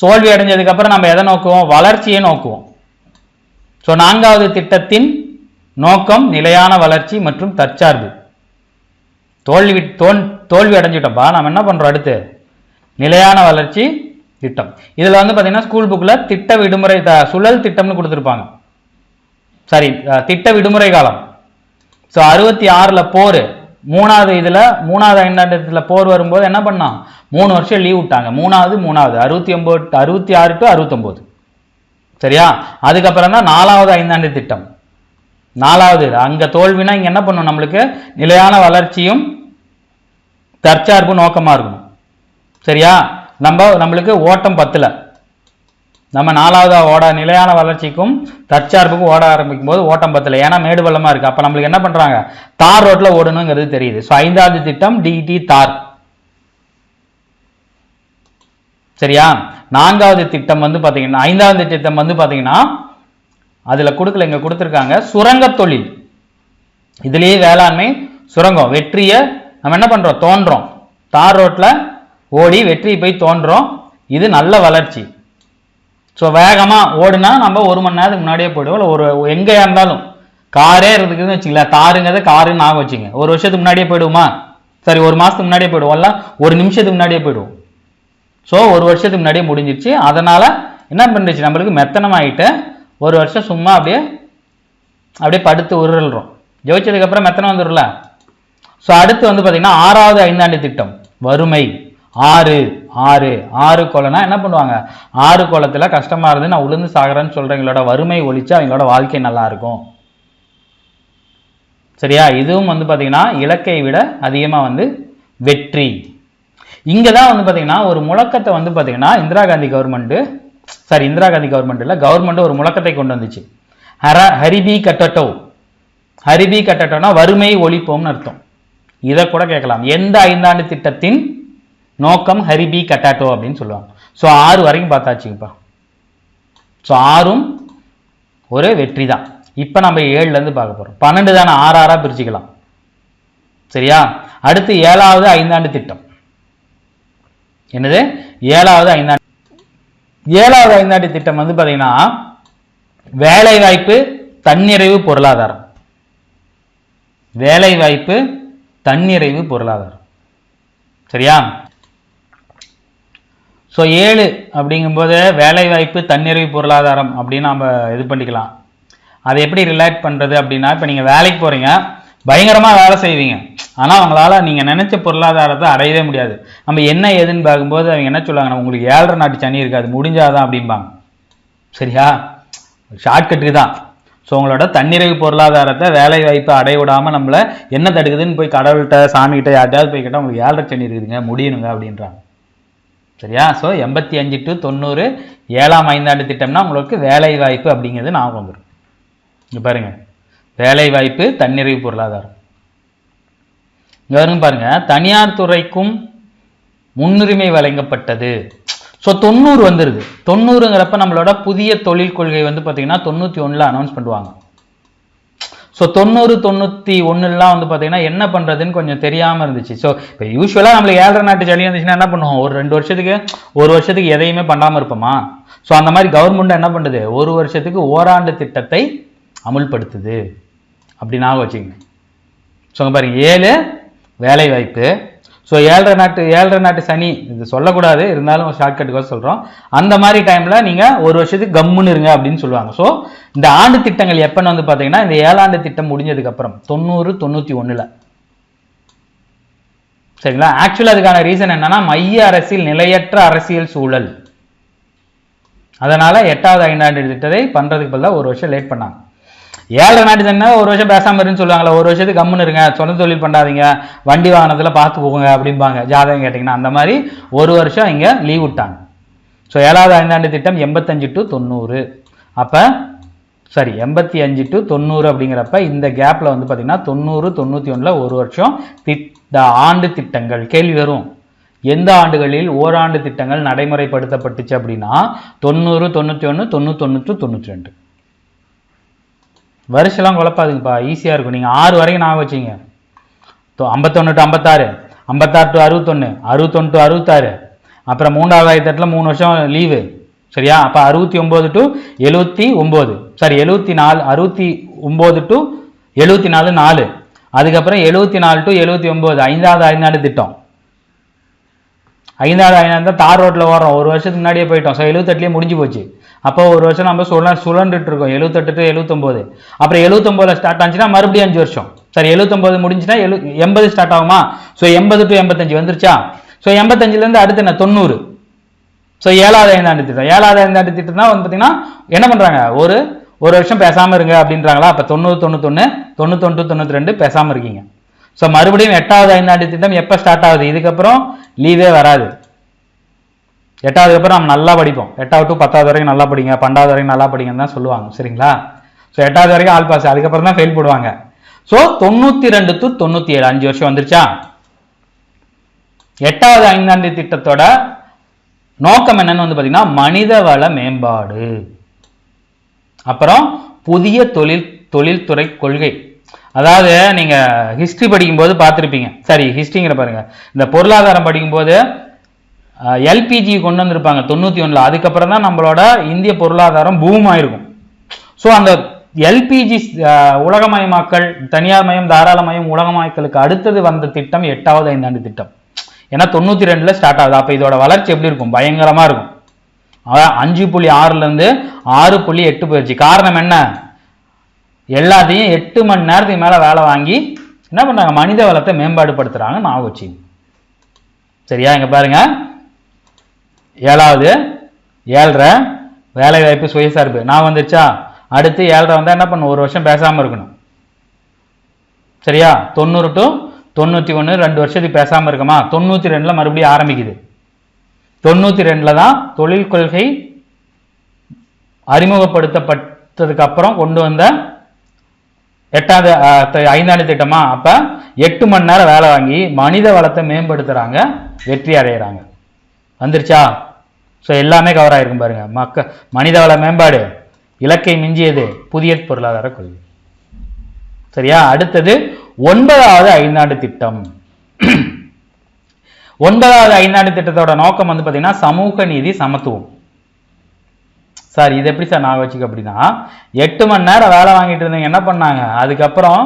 தோல்வி அடைஞ்சதுக்கு அப்புறம் நம்ம எதை நோக்குவோம், வளர்ச்சியை நோக்குவோம். ஸோ 4வது திட்டத்தின் நோக்கம் நிலையான வளர்ச்சி மற்றும் தற்சார்பு. தோல்வி அடைஞ்சிட்டப்பா, நம்ம என்ன பண்றோம், அடுத்து நிலையான வளர்ச்சி திட்டம். இதுல வந்து பாத்தீங்கன்னா ஸ்கூல் புக்ல திட்ட விடுமுறை சுழல் திட்டம்னு கொடுத்துருப்பாங்க. சாரி, திட்ட விடுமுறை காலம். ஸோ 66ல் போர், 3வது 5ஆண்டு போர் வரும்போது என்ன பண்ணான், 3 வருஷம் லீவ் விட்டாங்க. 3வது 66 to 69. சரியா, அதுக்கப்புறம் தான் 4வது 5ஆண்டு திட்டம். 4வது அங்க தோல்வினா இங்க என்ன பண்ணும், நம்மளுக்கு நிலையான வளர்ச்சியும் தற்சார்பு நோக்கமா இருக்கணும். சரியா? நம்மளுக்கு ஓட்டம் 10ல நம்ம 4வது நிலையான வளர்ச்சிக்கும் தற்சார்புக்கும் ஓட ஆரம்பிக்கும் போது ஓட்டம் 10ல, ஏன்னா மேடு பள்ளமா இருக்கு. அப்ப நம்மளுக்கு என்ன பண்றாங்க, தார் ரோட்ல ஓடணுங்கிறது தெரியுது. ஸோ 5வது திட்டம் டிடி தார். சரியா? 4வது திட்டம் வந்து பாத்தீங்கன்னா 5வது திட்டம் வந்து பாத்தீங்கன்னா அதுல கொடுக்கல, இங்க கொடுத்துருக்காங்க சுரங்க தொழில். இதுலயே வேளாண்மை சுரங்கம் வெற்றிய நம்ம என்ன பண்றோம், தோன்றோம். தார் ரோட்ல ஓடி வெற்றியை போய் தோன்றோம். இது நல்ல வளர்ச்சி. ஸோ வேகமா ஓடுனா நம்ம 1 மணி நேரத்துக்கு முன்னாடியே போயிடுவோம். இல்லை ஒரு எங்கேயா இருந்தாலும் காரே இருக்குதுன்னு வச்சுங்களேன், தாருங்கிறத காருன்னு ஆக வச்சுங்க. 1 வருஷத்துக்கு முன்னாடியே போயிடுவோமா? சரி, 1 மாசத்துக்கு முன்னாடியே போயிடுவோம்ல, 1 நிமிஷத்துக்கு முன்னாடியே போயிடுவோம். ஸோ 1 வருஷத்துக்கு முன்னாடியே முடிஞ்சிருச்சு. அதனால என்ன பண்ணுச்சு, நம்மளுக்கு மெத்தனம் ஆகிட்டு 1 வருஷம் சும்மா அப்படியே படுத்து உருள்றோம். ஜெயிச்சதுக்கு அப்புறம் மெத்தனம் வந்துடும்ல. ஸோ அடுத்து வந்து பார்த்தீங்கன்னா 6வது 5ஆண்டு திட்டம் வறுமை. 6 கொலைனா என்ன பண்ணுவாங்க, 6 குளத்துல கஷ்டமா இருந்து நான் உளுந்து சாகிறேன்னு சொல்றவங்களோட வறுமை ஒழிச்சு அவங்களோட வாழ்க்கை நல்லா இருக்கும். சரியா? இதுவும் வந்து பாத்தீங்கன்னா இலக்கை விட அதிகமா வெற்றி. இங்கதான் வந்து பாத்தீங்கன்னா ஒரு முழக்கத்தை வந்து பாத்தீங்கன்னா இந்திரா காந்தி கவர்மெண்ட் இல்ல, கவர்மெண்ட் ஒரு முழக்கத்தை கொண்டு வந்துச்சு. ஹரிபி கட்டட்டோ. ஹரிபி கட்டட்டோனா வறுமை ஒழிப்போம்னு அர்த்தம். இதை கூட கேட்கலாம். எந்த 5ஆண்டு திட்டத்தின் நோக்கம் ஹரிபி கட்டாட்டோ அப்படின்னு சொல்லுவாங்க. ஸோ 6 வரைக்கும் பார்த்தாச்சுங்கப்பா. ஸோ 6ம் ஒரு வெற்றி தான். இப்போ நம்ம 7ல இருந்து பார்க்க போறோம். 12 தானே, 6 பிரிச்சுக்கலாம். சரியா? அடுத்து 7வது 5ஆண்டு திட்டம். என்னது? 7வது 5ஆண்டு திட்டம் வந்து பாத்தீங்கன்னா வேலை வாய்ப்பு தன்னிறைவு பொருளாதாரம். வேலை வாய்ப்பு தன்னிறைவு பொருளாதாரம். சரியா? ஸோ 7 அப்படிங்கும்போது வேலை வாய்ப்பு தன்னிறைவு பொருளாதாரம் அப்படின்னு நம்ம இது பண்ணிக்கலாம். அதை எப்படி ரிலேட் பண்றது அப்படின்னா, இப்போ நீங்க வேலைக்கு போறீங்க, பயங்கரமா வேலை செய்வீங்க, ஆனா அவங்களால நீங்க நினைச்ச பொருளாதாரத்தை அடையவே முடியாது. நம்ம என்ன ஏதுன்னு பார்க்கும்போது அவங்க என்ன சொல்லுவாங்க, உங்களுக்கு 7.5 நாட்டு சனி இருக்காது, முடிஞ்சாதான் அப்படிம்பாங்க. சரியா? ஷார்ட்கட்டுக்கு தான். ஸோ உங்களோட தன்னிறைவு பொருளாதாரத்தை வேலை வாய்ப்பை அடைய விடாம நம்மள என்ன தடுக்குதுன்னு போய் கடவுள்கிட்ட சாமிகிட்ட யார்ட்டாவது போய் கேட்டால் உங்களுக்கு 7.5 சனி இருக்குதுங்க, முடியணுங்க அப்படின்றாங்க. சரியா? ஸோ 85 to 90 7ஆம் 5ஆண்டு திட்டம்னா உங்களுக்கு வேலை வாய்ப்பு அப்படிங்கிறது ஞாபகம் வந்துடும். இங்க பாருங்க, வேலை வாய்ப்பு தன்னிறைவு பொருளாதாரம். இங்க வருங்க பாருங்க, தனியார் துறைக்கும் முன்னுரிமை வழங்கப்பட்டது. ஸோ 90 வந்துருது. 90ங்கிறப்ப நம்மளோட புதிய தொழில் கொள்கை வந்து பார்த்தீங்கன்னா 91ல அனௌன்ஸ் பண்ணுவாங்க. ஸோ 90, 91லாம் வந்து பார்த்தீங்கன்னா என்ன பண்ணுறதுன்னு கொஞ்சம் தெரியாமல் இருந்துச்சு. ஸோ இப்போ யூஸ்வலாக நம்மளுக்கு 7.5 நாட்டு சளி இருந்துச்சுன்னா என்ன பண்ணுவோம், ஒரு 2 வருஷத்துக்கு எதையுமே பண்ணாமல் இருப்போமா? ஸோ அந்த மாதிரி கவர்மெண்ட் என்ன பண்ணுது, 1 வருஷத்துக்கு ஓராண்டு திட்டத்தை அமுல்படுத்துது. அப்படி ஞாபகம் வச்சுக்கோங்க. ஸோ பாருங்க, 7 வேலை வாய்ப்பு. ஸோ 7.5 நாட்டு சனி, இது சொல்லக்கூடாது, இருந்தாலும் ஷார்ட்கட்டுக்காக சொல்கிறோம். அந்த மாதிரி டைமில் நீங்கள் 1 வருஷத்துக்கு கம்முன்னு இருங்க அப்படின்னு சொல்லுவாங்க. ஸோ இந்த ஆண்டு திட்டங்கள் எப்போன்னு வந்து பார்த்தீங்கன்னா இந்த 7ஆண்டு திட்டம் முடிஞ்சதுக்கப்புறம் 90, 91ல். சரிங்களா? ஆக்சுவலாக அதுக்கான ரீசன் என்னன்னா, மைய அரசியல் நிலையற்ற அரசியல் சூழல். அதனால 8வது 5ஆண்டு திட்டத்தை பண்றதுக்கு பதிலாக 1 வருஷம் லேட் பண்ணாங்க. 7.5 நாட்டு சனினா 1 வருஷம் பேசாம இருன்னு சொல்லுவாங்களா, 1 வருஷத்துக்கு கம்முன்னு இருங்க, சொந்த தொழில் பண்ணாதீங்க, வண்டி வாகனத்துல பார்த்து போங்க அப்படிம்பாங்க ஜாதகம் கேட்டீங்கன்னா. அந்த மாதிரி 1 வருஷம் இங்க லீவ் விட்டாங்க. ஸோ 7வது 5ஆண்டு திட்டம் 85 to 90. அப்ப சரி 85 to 90 அப்படிங்கிறப்ப இந்த கேப்ல வந்து பாத்தீங்கன்னா 90, 91ல 1 வருஷம் ஆண்டு திட்டங்கள். கேள்வி வரும், எந்த ஆண்டுகளில் ஓராண்டு திட்டங்கள் நடைமுறைப்படுத்தப்பட்டுச்சு அப்படின்னா 90, 91, 91 to 92. வருஷம்லாம் குழப்பாதுங்கப்பா, ஈஸியா இருக்கும். நீங்க 6 வரைக்கும் ஞாபகம் வச்சுங்க. 51 to 56, 56 to 61, 61 to 66. அப்புறம் 3வது திட்டத்துல 3 வருஷம் லீவு. சரியா? அப்ப 69 to 79, சாரி 74, 69 to 74 4. அதுக்கப்புறம் 74 to 79 5வது 5ஆண்டு திட்டம். 5வது 5ஆண்டு தார் ரோட்ல ஓடுறோம், 1 வருஷத்துக்கு முன்னாடியே போயிட்டோம். ஸோ 78லயே முடிஞ்சு போச்சு. அப்போ 1 வருஷம் நம்ம சுழண்டுட்டு இருக்கோம், 78 to 79. அப்புறம் 79ல ஸ்டார்ட் ஆச்சுன்னா மறுபடியும் 5 வருஷம். சரி 79 முடிஞ்சுன்னா 80 ஸ்டார்ட் ஆகுமா? ஸோ 80 to 85 வந்துருச்சா? ஸோ 85ல இருந்து அடுத்து என்ன, 90. ஸோ 7வது 5ஆண்டு திட்டம். 7வது 5ஆண்டு திட்டம் தான் வந்து பார்த்தீங்கன்னா என்ன பண்றாங்க, ஒரு வருஷம் பேசாம இருங்க அப்படின்றாங்களா. அப்ப 90, 91, 91 to 92 பேசாம இருக்கீங்க. ஸோ மறுபடியும் 8வது 5ஆண்டு திட்டம் எப்ப ஸ்டார்ட் ஆகுது? இதுக்கப்புறம் லீவே வராது. 8வது அப்புறம் நம்ம நல்லா படிப்போம். 8வது to 10வது வரைக்கும் நல்லா படிங்க, 12வது வரைக்கும் நல்லா படிங்கன்னு தான் சொல்லுவாங்க. சரிங்களா? ஸோ 8வது வரைக்கும் ஆல் பாஸ், அதுக்கப்புறம் தான் ஃபெயில் போடுவாங்க. ஸோ 92 to 97 5 வருஷம் வந்துருச்சா? 8வது ஐந்தாண்டு திட்டத்தோட நோக்கம் என்னன்னு வந்து பார்த்தீங்கன்னா மனிதவள மேம்பாடு, அப்புறம் புதிய தொழில்துறை கொள்கை. அதாவது நீங்க ஹிஸ்டரி படிக்கும்போது பார்த்துருப்பீங்க, சரி ஹிஸ்டரிங்கிற பாருங்க, இந்த பொருளாதாரம் படிக்கும்போது எல்பிஜி கொண்டு வந்திருப்பாங்க 91. அதுக்கப்புறம் தான் நம்மளோட இந்திய பொருளாதாரம் பூம் ஆயிருக்கும். ஸோ அந்த எல்பிஜி உலகமயமாக்கல், தனியார் மயம், தாராளமயம், உலகமயமாக்கலுக்கு அடுத்தது வந்த திட்டம் 8வது ஐந்தாண்டு திட்டம். ஏன்னா 92ல ஸ்டார்ட் ஆகுது. அப்போ இதோட வளர்ச்சி எப்படி இருக்கும்? பயங்கரமா இருக்கும். 5.6 6.8 போயிடுச்சு. காரணம் என்ன? எல்லாத்தையும் 8 மணி நேரத்துக்கு மேல வேலை வாங்கி என்ன பண்றாங்க? மனித வளத்தை மேம்பாடுபடுத்துறாங்க. நான் வச்சு சரியா? இங்க பாருங்க, 7வது 7.5 வேலை வாய்ப்பு சுயசார்பு நான் வந்துருச்சா? அடுத்து 7.5 வந்தா என்ன பண்ணும்? 1 வருஷம் பேசாம இருக்கணும். சரியா? 90 to 91 2 வருஷத்துக்கு பேசாம இருக்குமா? 92ல மறுபடியும் ஆரம்பிக்குது. 92ல தான் தொழில் கொள்கை அறிமுகப்படுத்தப்பட்டதுக்கு அப்புறம் கொண்டு வந்த 8வது ஐந்தாண்டு திட்டமா? அப்ப 8 மணி நேரம் வேலை வாங்கி மனித வளத்தை மேம்படுத்துறாங்க, வெற்றி அடைகிறாங்க. வந்துருச்சா? ஸோ எல்லாமே கவர் ஆயிருக்கும் பாருங்க. மனித வள மேம்பாடு, இலக்கை மிஞ்சியது, புதிய பொருளாதார கொள்கை. சரியா? அடுத்தது 9வது ஐந்தாண்டு திட்டம். 9வது ஐந்தாண்டு திட்டத்தோட நோக்கம் வந்து பார்த்தீங்கன்னா சமூக நீதி சமத்துவம். சார் இது எப்படி சார் நான் வச்சுக்க? அப்படின்னா 8 மணி நேரம் வேலை வாங்கிட்டு இருந்தீங்க, என்ன பண்ணாங்க? அதுக்கப்புறம்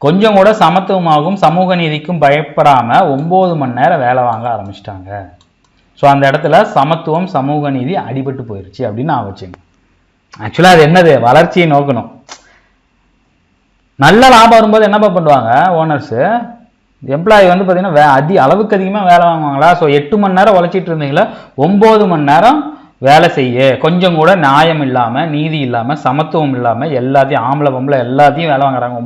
கொஞ்சம் கூட சமத்துவமாகவும் சமூக நீதிக்கும் பயப்படாம 9 மணி நேரம் வேலை வாங்க ஆரம்பிச்சிட்டாங்க. ஸோ அந்த இடத்துல சமத்துவம் சமூக நீதி அடிபட்டு போயிருச்சு அப்படின்னு நான் வச்சுங்க. ஆக்சுவலாக அது என்னது? வளர்ச்சியை நோக்கணும். நல்ல லாபம் வரும்போது என்னப்பா பண்ணுவாங்க ஓனர்ஸு? எம்ப்ளாயி வந்து பார்த்தீங்கன்னா அளவுக்கு அதிகமாக வேலை வாங்குவாங்களா? ஸோ 8 மணி நேரம் உழைச்சிட்டு இருந்தீங்களா, 9 மணி நேரம் வேலை செய்ய, கொஞ்சம் கூட நியாயம் இல்லாமல், நீதி இல்லாமல், சமத்துவம் இல்லாமல் எல்லாத்தையும் ஆம்பளை பொம்பளை எல்லாத்தையும் வேலை வாங்குறாங்க.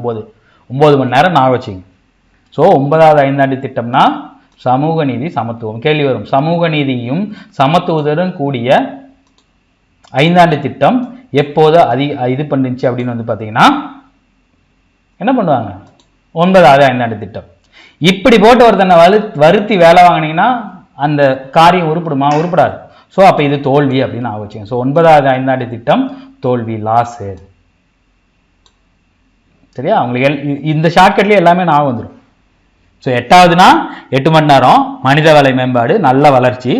9 மணி நேரம் நான் வச்சுங்க. ஸோ 9வது ஐந்தாண்டு திட்டம்னா சமூக நீதி சமத்துவம். கேள்வி வரும், சமூக நீதியும் சமத்துவத்துடன் கூடிய ஐந்தாண்டு திட்டம் எப்போது இது பண்ணுச்சு அப்படின்னு வந்து பார்த்தீங்கன்னா என்ன பண்ணுவாங்க? 9வது ஐந்தாண்டு திட்டம். இப்படி போட்டு ஒருத்தனை வருத்தி வேலை வாங்கினீங்கன்னா அந்த காரியம் உருப்படுமா? உருப்படாது. ஸோ அப்போ இது தோல்வி அப்படின்னு ஆகுச்சுங்க. ஸோ 9வது ஐந்தாண்டு திட்டம் தோல்வி, லாஸு. சரியா? அவங்களுக்கு இந்த ஷார்ட்கட்லேயே எல்லாமே நான் வந்துடும். ஸோ 8வதுனா 8 மணி நேரம் மனித வள மேம்பாடு, நல்ல வளர்ச்சி.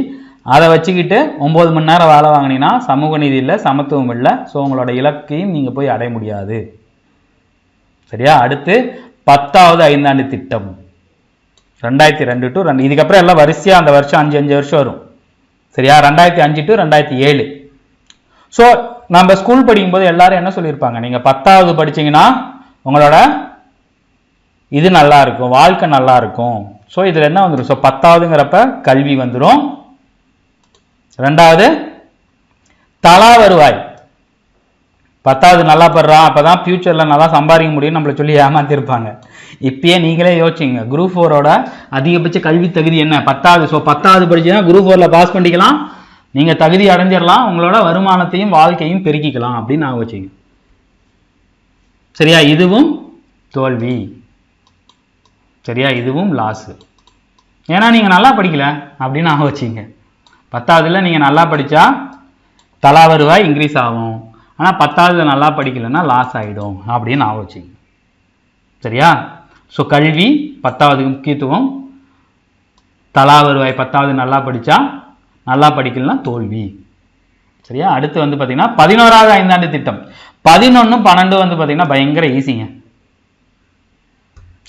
அதை வச்சுக்கிட்டு 9 மணி நேரம் வேலை வாங்கினீங்கன்னா சமூக நீதி இல்லை, சமத்துவம் இல்லை. ஸோ உங்களோட இலக்கையும் நீங்கள் போய் அடைய முடியாது. சரியா? அடுத்து 10வது ஐந்தாண்டு திட்டம் 2002 to 2. இதுக்கப்புறம் எல்லாம் வரிசையாக அந்த வருஷம் 5 வருஷம் வரும். சரியா? 2005 to 2007. ஸோ நம்ம ஸ்கூல் படிக்கும்போது எல்லாரும் என்ன சொல்லியிருப்பாங்க? நீங்கள் 10வது படிச்சீங்கன்னா உங்களோட இது நல்லா இருக்கும், வாழ்க்கை நல்லா இருக்கும். ஸோ இதில் என்ன வந்துடும்? ஸோ 10வதுங்கிறப்ப கல்வி வந்துடும். 2வது தலா வருவாய். 10வது நல்லா படுறான், அப்பதான் ஃபியூச்சர்ல நல்லா சம்பாதிக்க முடியும் நம்மளை சொல்லி ஏமாத்திருப்பாங்க. இப்பயே நீங்களே யோசிச்சிங்க, குரூப் 4ஓட அதிகபட்ச கல்வி தகுதி என்ன? 10வது. ஸோ 10வது படிச்சுன்னா குரூப் 4ல பாஸ் பண்ணிக்கலாம், நீங்க தகுதி அடைஞ்சிடலாம், உங்களோட வருமானத்தையும் வாழ்க்கையும் பெருக்கிக்கலாம் அப்படின்னு நான் வச்சுங்க. சரியா? இதுவும் தோல்வி. சரியா? இதுவும் லாஸ். ஏன்னா நீங்க நல்லா படிக்கல அப்படின்னு நான் வச்சுங்க. 10வதுல நீங்க நல்லா படிச்சா தலா வருவாய் இன்க்ரீஸ் ஆகும், ஆனால் 10வதுல நல்லா படிக்கலைன்னா லாஸ் ஆகிடும் அப்படின்னு நான் வச்சுங்க. சரியா? ஸோ கல்வி 10வதுக்கு முக்கியத்துவம், தலா வருவாய் 10வது நல்லா படித்தா, நல்லா படிக்கலன்னா தோல்வி. சரியா? அடுத்து வந்து பார்த்தீங்கன்னா 11வது ஐந்தாண்டு திட்டம். 11, 12 வந்து பார்த்தீங்கன்னா பயங்கர ஈஸிங்க.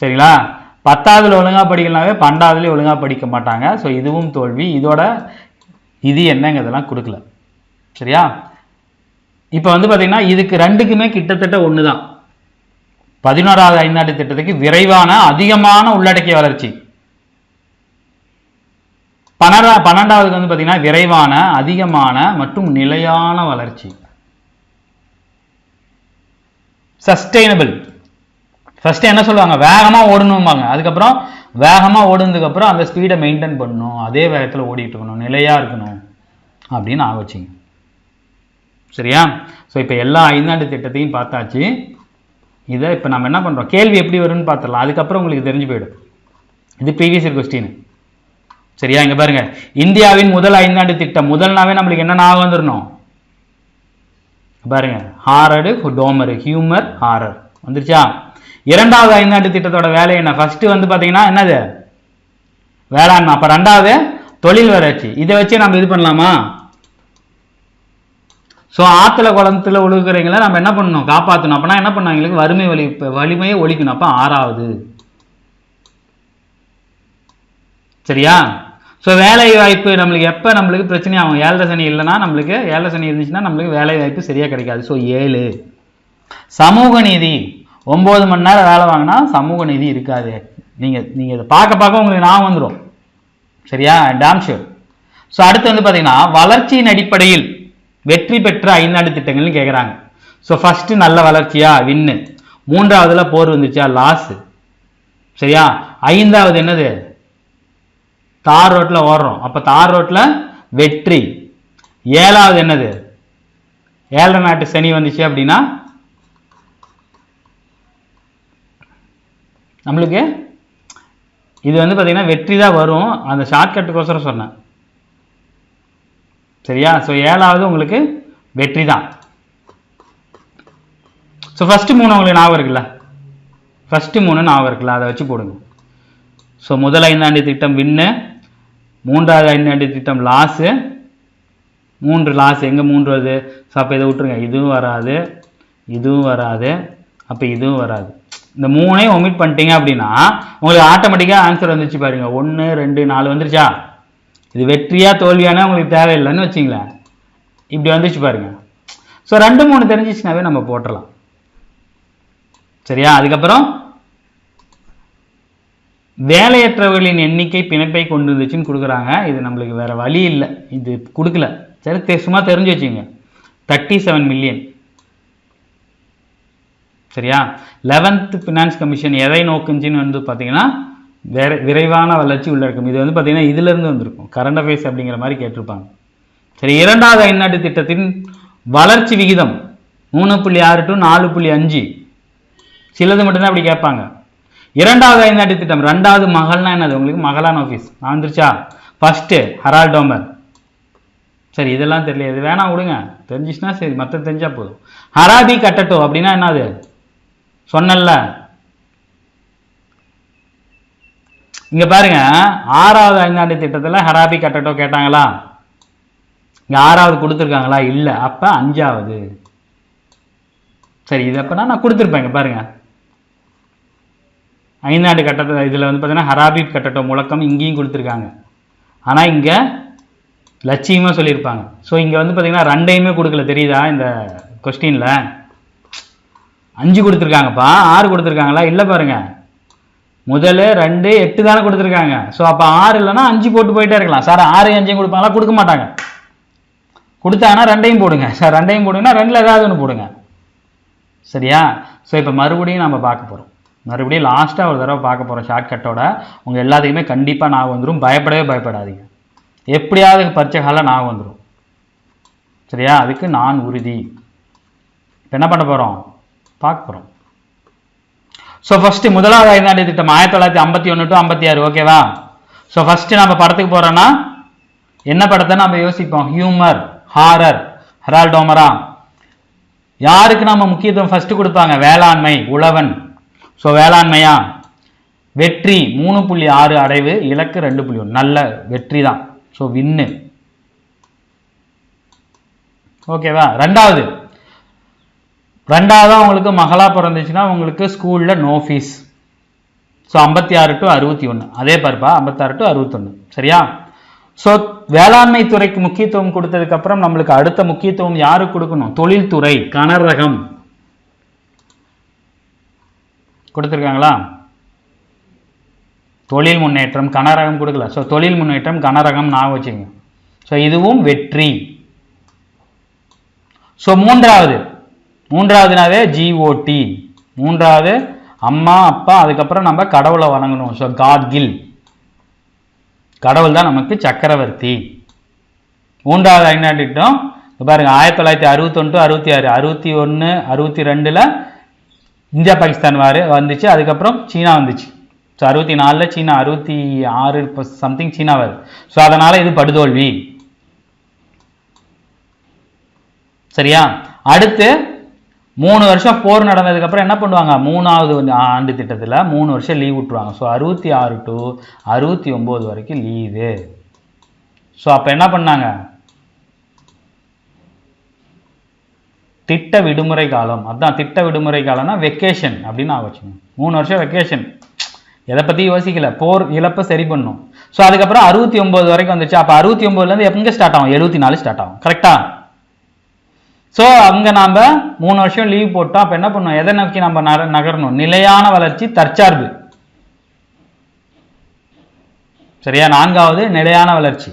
சரிங்களா? 10வதுல ஒழுங்காக படிக்கலனாவே 12வதுலேயும் ஒழுங்காக படிக்க மாட்டாங்க. ஸோ இதுவும் தோல்வி. இதோட இது என்னங்கிறதெல்லாம் கொடுக்கல. சரியா? இப்போ வந்து பார்த்தீங்கன்னா இதுக்கு ரெண்டுக்குமே கிட்டத்தட்ட ஒன்று தான். 11வது ஐந்தாண்டு திட்டத்துக்கு விரைவான அதிகமான உள்ளடக்கிய வளர்ச்சி, 12வதுக்கு வந்து பார்த்தீங்கன்னா விரைவான அதிகமான மற்றும் நிலையான வளர்ச்சி, சஸ்டைனபிள். ஃபர்ஸ்ட் என்ன சொல்லுவாங்க? வேகமா ஓடணும்பாங்க. அதுக்கப்புறம் வேகமா ஓடுனதுக்கு அப்புறம் அந்த ஸ்பீடை மெயின்டைன் பண்ணணும், அதே வேகத்தில் ஓடிட்டு இருக்கணும், நிலையா இருக்கணும். அப்படின்னு ஆக வச்சிங்க. சரியா? ஸோ இப்போ எல்லா 5 ஆண்டு திட்டத்தையும் பார்த்தாச்சு. இதை இப்போ நம்ம என்ன பண்ணுறோம், கேள்வி எப்படி வரும்னு பார்த்துடலாம். அதுக்கப்புறம் உங்களுக்கு தெரிஞ்சு போயிடும். இது ப்ரீவியஸ் இயர் கொஸ்டின். சரியா? இங்கே பாருங்க, இந்தியாவின் முதல் 5 ஆண்டு திட்டம். முதல்னாவே நம்மளுக்கு என்ன ஞாபகம் வந்துடணும் பாருங்க, ஹாரடு டோமரு ஹியூமர் ஹாரர் வந்துருச்சா? இரண்டாவது 5 ஆண்டு திட்டத்தோட வேலை என்ன? ஃபர்ஸ்ட் வந்து பார்த்தீங்கன்னா என்னது, வேளாண்மை. அப்போ ரெண்டாவது தொழில் வளர்ச்சி. இதை வச்சு நம்ம இது பண்ணலாமா? ஸோ ஆற்றுல குளத்துல ஒழுகுறவங்களை நம்ம என்ன பண்ணணும், காப்பாற்றணும். அப்படின்னா என்ன பண்ணணும், எங்களுக்கு வலிமையை ஒழிக்கணும். அப்போ ஆறாவது. சரியா? ஸோ வேலை வாய்ப்பு நம்மளுக்கு எப்போ நம்மளுக்கு பிரச்சனை ஆகும், 7 சனி இல்லைன்னா நம்மளுக்கு 7 சனி இருந்துச்சுன்னா நம்மளுக்கு வேலை வாய்ப்பு சரியாக கிடைக்காது. ஸோ 7. சமூக நீதி, 9 மணி நேரம் வேலை வாங்கினா சமூக நீதி இருக்காது. நீங்கள் இதை பார்க்க உங்களுக்கு ஞாபகம் வந்துடும். சரியா? Tom sure. ஸோ அடுத்து வந்து பார்த்தீங்கன்னா வளர்ச்சியின் அடிப்படையில் வெற்றி பெற்ற 5 ஆண்டு திட்டங்கள்னு கேட்குறாங்க. ஸோ ஃபர்ஸ்ட் நல்ல வளர்ச்சியா, வின்னு. 3ஆவதுல போர் வந்துச்சா, லாஸ். சரியா? 5ஆவது என்னது, தார் ரோட்ல ஓடுறோம். அப்ப தார் ரோட்ல வெற்றி. 7ஆவது என்னது, 7 நாட்டு சனி வந்துச்சு அப்படின்னா நம்மளுக்கு இது வந்து பார்த்தீங்கன்னா வெற்றி தான் வரும். அந்த ஷார்ட்கட்டுக்கோசரம் சொன்னேன். சரியா? ஸோ 7ஆவது உங்களுக்கு வெற்றி தான். ஸோ ஃபர்ஸ்ட் 3 உங்களுக்கு ஞாபகம் இருக்குல்ல, ஃபர்ஸ்ட் 3 ஞாபகம் இருக்குல்ல, அதை வச்சு போடுங்க. ஸோ முதல் 5 ஆண்டு திட்டம் வின்னு, 3வது 5 ஆண்டு திட்டம் லாஸு. 3 லாஸ். எங்கே 3 வருது? ஸோ அப்போ இதை விட்டுருங்க, இதுவும் வராது, இதுவும் வராது, அப்போ இதுவும் வராது. இந்த 3ஐயும் ஒமிட் பண்ணிட்டீங்க அப்படின்னா உங்களுக்கு ஆட்டோமேட்டிக்காக ஆன்சர் வந்துச்சு பாருங்க. 1 2 4 வந்துருச்சா? இது வெற்றியா தோல்வியானா உங்களுக்கு தேவையில்லைன்னு வச்சிங்களேன், இப்படி வந்துச்சு பாருங்க. ஸோ 2 3 தெரிஞ்சிச்சுனாவே நம்ம போட்டுடலாம். சரியா? அதுக்கப்புறம் வேலையற்றவர்களின் எண்ணிக்கை பிணைப்பை கொண்டு இருந்துச்சுன்னு கொடுக்குறாங்க. இது நம்மளுக்கு வேற வழி இல்லை, இது கொடுக்கல. சரி, சும்மா தெரிஞ்சு வச்சுங்க. 37 மில்லியன். சரியா? 11th ஃபினான்ஸ் கமிஷன் எதை நோக்குஞ்சின்னு வந்து பார்த்தீங்கன்னா விரைவான வளர்ச்சி உள்ள இருக்கும். இது வந்து பார்த்தீங்கன்னா இதுல இருந்து வந்திருக்கும், கரண்ட் அஃபேர்ஸ் அப்படிங்கிற மாதிரி கேட்டிருப்பாங்க. சரி, 2வது 5 ஆண்டு திட்டத்தின் வளர்ச்சி விகிதம் 3.6 to 4.5. சிலது மட்டும்தான் அப்படி கேட்பாங்க. 2வது 5 ஆண்டு திட்டம், 2வது மகள்னா என்னது, உங்களுக்கு மகளான் ஆஃபீஸ் வந்துருச்சா? First Harold Tomar. சரி, இதெல்லாம் தெரியல, இது வேணாம் விடுங்க, தெரிஞ்சிச்சுன்னா சரி, மற்ற தெரிஞ்சா போதும். ஹராபி கட்டட்டோ அப்படின்னா என்னது சொன்னல. இங்க பாருங்க, 6வது 5 ஆண்டு திட்டத்தில் ஹராபி கட்டட்டோ கேட்டாங்களா? இங்க 6வது கொடுத்துருக்காங்களா? இல்லை. அப்ப 5வது. சரி, இது அப்பனா நான் கொடுத்துருப்பேன். பாருங்க, 5 ஆண்டு கட்டத்தில் இதில் வந்து பார்த்தீங்கன்னா ஹராபி கட்டட்டோ முழக்கம் இங்கேயும் கொடுத்துருக்காங்க. ஆனால் இங்கே லட்சியமாக சொல்லியிருப்பாங்க. ஸோ இங்கே வந்து பார்த்தீங்கன்னா 2ஐயுமே கொடுக்கல, தெரியுதா? இந்த கொஸ்டினில் 5 கொடுத்துருக்காங்கப்பா, 6 கொடுத்துருக்காங்களா? இல்லை பாருங்க, முதல்ல 2 8 தானே கொடுத்துருக்காங்க. ஸோ அப்போ 6 இல்லைன்னா 5 போட்டு போயிட்டே இருக்கலாம். சார் 6 5 கொடுப்பாங்களா? கொடுக்க மாட்டாங்க. கொடுத்தாங்கன்னா 2ஐயும் போடுங்க சார், 2ஐயும் போடுங்கன்னா 2ல் ஏதாவது ஒன்று போடுங்க. சரியா? ஸோ இப்போ மறுபடியும் நம்ம பார்க்க போகிறோம். மறுபடியும் லாஸ்ட்டாக ஒரு தடவை பார்க்க போகிறோம் ஷார்ட்கட்டோட. உங்கள் எல்லாத்துக்குமே கண்டிப்பாக ஞாபகம் வந்துடும், பயப்படவே பயப்படாதீங்க. எப்படியாவது பரீட்சை காலம் ஞாபகம் வந்துடும். சரியா? அதுக்கு நான் உறுதி. இப்போ என்ன பண்ண போகிறோம், பார்க்க போகிறோம். ஸோ ஃபர்ஸ்ட் முதலாவது 5 ஆண்டு திட்டம் 1951 to 56. ஓகேவா? ஸோ ஃபர்ஸ்ட் நம்ம படத்துக்கு போகிறோன்னா என்ன படத்தை நம்ம யோசிப்போம்? ஹியூமர், ஹாரர், ஹரால்ட் டோமரா? யாருக்கு நம்ம முக்கியத்துவம் ஃபர்ஸ்ட் கொடுப்பாங்க? வேளாண்மை, உழவன். ஸோ வேளாண்மையா? வெற்றி 3.6 அடைவு, இலக்கு 2.1. நல்ல வெற்றி தான். ஸோ வின்னு. ஓகேவா? ரெண்டாவது உங்களுக்கு மகளா பிறந்துச்சுன்னா உங்களுக்கு ஸ்கூல்ல நோ ஃபீஸ். So 56 to 61. அதே பாருப்பா, 56 to 61. சரியா? ஸோ வேளாண்மை துறைக்கு முக்கியத்துவம் கொடுத்ததுக்கு அப்புறம் நம்மளுக்கு அடுத்த முக்கியத்துவம் யாருக்கு கொடுக்கணும்? தொழில்துறை, கனரகம் கொடுத்துருக்காங்களா? தொழில் முன்னேற்றம், கனரகம் கொடுக்கல. ஸோ தொழில் முன்னேற்றம், கனரகம் ஞாபகம் வச்சுங்க. ஸோ இதுவும் வெற்றி. ஸோ மூன்றாவதுனாவே GOT. 3வது அம்மா அப்பா, அதுக்கப்புறம் நம்ம கடவுளை வணங்கணும். ஸோ காட் கில், கடவுள் தான் நமக்கு சக்கரவர்த்தி. மூன்றாவது ஐந்தாண்டு திட்டம் பாருங்க 1961 66 61 62ல் இந்தியா பாகிஸ்தான் வந்துச்சு. அதுக்கப்புறம் சீனா வந்துச்சு. ஸோ 64ல் சீனா, 66 சம்திங் சீனா வருது. ஸோ அதனால இது படுதோல்வி. சரியா? அடுத்து 3 வருஷம் போர் நடந்ததுக்கு அப்புறம் என்ன பண்ணுவாங்க, 3வது ஆண்டு திட்டத்தில் 3 வருஷம் லீவ் விட்டுருவாங்க. ஸோ 66 to 69 வரைக்கும் லீவு. ஸோ அப்போ என்ன பண்ணாங்க, திட்ட விடுமுறை காலம். அதுதான் திட்ட விடுமுறை காலம்னா வெக்கேஷன் அப்படின்னு ஆச்சுங்க. 3 வருஷம் வெக்கேஷன், எதை பற்றி யோசிக்கல, போர் இழப்பை சரி பண்ணும். ஸோ அதுக்கப்புறம் 69 வரைக்கும் வந்துச்சு. அப்போ 69லேருந்து எங்கே ஸ்டார்ட் ஆகும், 74 ஸ்டார்ட் ஆகும். கரெக்டா? ஸோ அங்கே நாம் 3 வருஷம் லீவ் போட்டோம். அப்போ என்ன பண்ணோம், எதை நோக்கி நம்ம நகரணும், நிலையான வளர்ச்சி தற்சார்பு. சரியா? 4வது நிலையான வளர்ச்சி.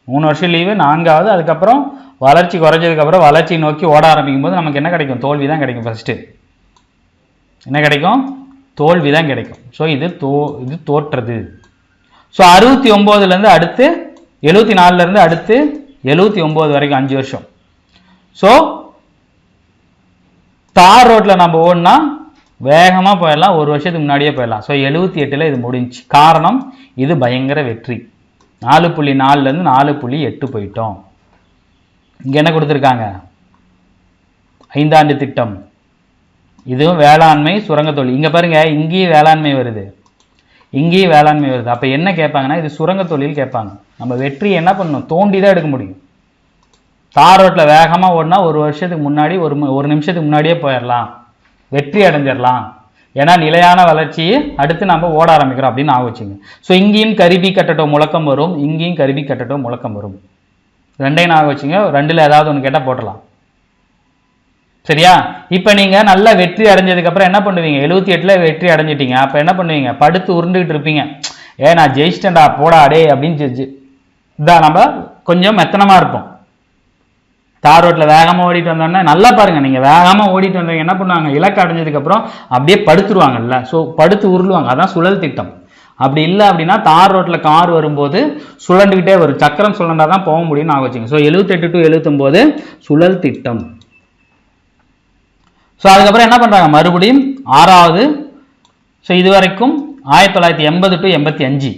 3 வருஷம் லீவு 4வது. அதுக்கப்புறம் வளர்ச்சி குறைஞ்சதுக்கப்புறம் வளர்ச்சி நோக்கி ஓட ஆரம்பிக்கும் போது நமக்கு என்ன கிடைக்கும், தோல்வி தான் கிடைக்கும். ஃபர்ஸ்ட் என்ன கிடைக்கும், தோல்வி தான் கிடைக்கும். ஸோ இது தோற்றது. ஸோ 69லேருந்து அடுத்து 74லேருந்து அடுத்து 79 வரைக்கும் 5 வருஷம். ஸோ தார் ரோட்டில் நம்ம ஓடினா வேகமாக போயிடலாம், 1 வருஷத்துக்கு முன்னாடியே போயிடலாம். ஸோ 78ல் இது முடிஞ்சு. காரணம், இது பயங்கர வெற்றி. 4.4லேருந்து 4.8 போயிட்டோம். இங்கே என்ன கொடுத்துருக்காங்க, ஐந்தாண்டு திட்டம். இதுவும் வேளாண்மை சுரங்க தொழில். இங்கே பாருங்க, இங்கேயும் வேளாண்மை வருது, இங்கேயும் வேளாண்மை வருது. அப்போ என்ன கேட்பாங்கன்னா, இது சுரங்க தொழில் கேட்பாங்க. நம்ம வெற்றி என்ன பண்ணணும், தோண்டி தான் எடுக்க முடியும். தார் ரோட்டில் வேகமாக ஓடினா 1 வருஷத்துக்கு முன்னாடி, ஒரு நிமிஷத்துக்கு முன்னாடியே போயிடலாம், வெற்றி அடைஞ்சிடலாம். ஏன்னா நிலையான வளர்ச்சி அடுத்து நம்ம ஓட ஆரம்பிக்கிறோம் அப்படின்னு ஆகுச்சுங்க. ஸோ இங்கேயும் கரிபி கட்டட்டோ முழக்கம் வரும், இங்கேயும் கரிபி கட்டட்டோ முழக்கம் வரும். ரெண்டையும் நான் வச்சுங்க, 2ல் ஏதாவது ஒன்று கேட்டால் போட்டலாம். சரியா? இப்போ நீங்கள் நல்லா வெற்றி அடைஞ்சதுக்கு அப்புறம் என்ன பண்ணுவீங்க, 78ல் வெற்றி அடைஞ்சிட்டீங்க. அப்போ என்ன பண்ணுவீங்க, படுத்து உருண்டுகிட்டு இருப்பீங்க. நான் ஜெயிச்சிட்டேன்டா போடா அடே அப்படின்னு இதான் நம்ம கொஞ்சம் மெத்தனமாக இருப்போம். தார் ரோட்டில் வேகமாக ஓடிட்டு வந்தோன்னா நல்லா பாருங்கள், நீங்கள் வேகமாக ஓடிட்டு வந்தவங்க என்ன பண்ணுவாங்க, இலக்கு அடைஞ்சதுக்கப்புறம் அப்படியே படுத்துருவாங்கல்ல. ஸோ படுத்து உருளுவாங்க, அதான் சுழல் திட்டம். அப்படி இல்லை அப்படின்னா தார் ரோட்டில் கார் வரும்போது சுழண்டுக்கிட்டே வரும், சக்கரம் சுழண்டா தான் போக முடியும்னு நான் வச்சுங்க. ஸோ 78 to 79 சுழல் திட்டம். ஸோ அதுக்கப்புறம் என்ன பண்ணுறாங்க, மறுபடியும் 6வது. ஸோ இது வரைக்கும் 1980 to 85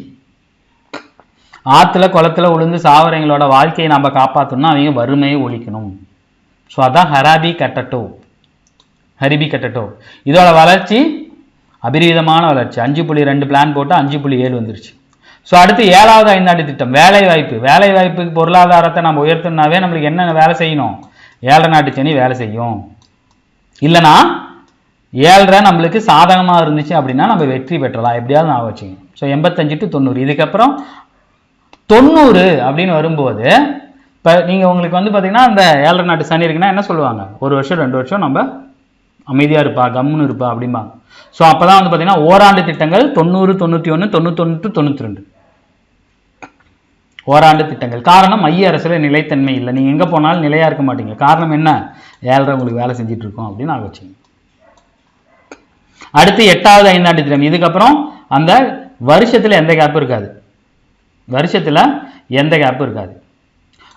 ஆற்றுல குளத்தில் உளுந்து சாவரங்களோட வாழ்க்கையை நம்ம காப்பாற்றணும்னா அவங்க வறுமையை ஒழிக்கணும். ஸோ அதான் ஹரிபி கட்டட்டோ. இதோட வளர்ச்சி அபிரீதமான வளர்ச்சி. 5.2 பிளான் போட்டு 5.7 வந்துருச்சு. ஸோ அடுத்து 7வது ஐந்தாண்டு திட்டம் வேலை வாய்ப்புக்கு பொருளாதாரத்தை நம்ம உயர்த்தணும்னாவே நம்மளுக்கு என்ன வேலை செய்யணும், 7 நாட்டு சனி வேலை செய்யும். இல்லைனா 7 நம்மளுக்கு சாதகமாக இருந்துச்சு அப்படின்னா நம்ம வெற்றி பெற்றலாம், எப்படியாவது நான் வச்சுங்க. So 85 to 90. இதுக்கப்புறம் 90 அப்படின்னு வரும்போது இப்போ நீங்கள் உங்களுக்கு பார்த்தீங்கன்னா அந்த 7 நாட்டு சனி இருக்குன்னா என்ன சொல்லுவாங்க, 1 வருஷம் 2 வருஷம் நம்ம அமைதியாக இருப்பா, கம்முன்னு இருப்பா அப்படிம்பாங்க. ஸோ அப்போ தான் பார்த்தீங்கன்னா ஓராண்டு திட்டங்கள் 90, 91, 91 to 92 ஓராண்டு திட்டங்கள். காரணம், மைய அரசில் நிலைத்தன்மை இல்லை, நீங்கள் எங்கே போனாலும் நிலையாக இருக்க மாட்டீங்க. காரணம் என்ன, 7 உங்களுக்கு வேலை செஞ்சுட்டு இருக்கோம் அப்படின்னு நான் வச்சுங்க. அடுத்து 8வது ஐந்தாண்டு திட்டம். இதுக்கப்புறம் அந்த வருஷத்தில் எந்த கேப்பும் இருக்காது.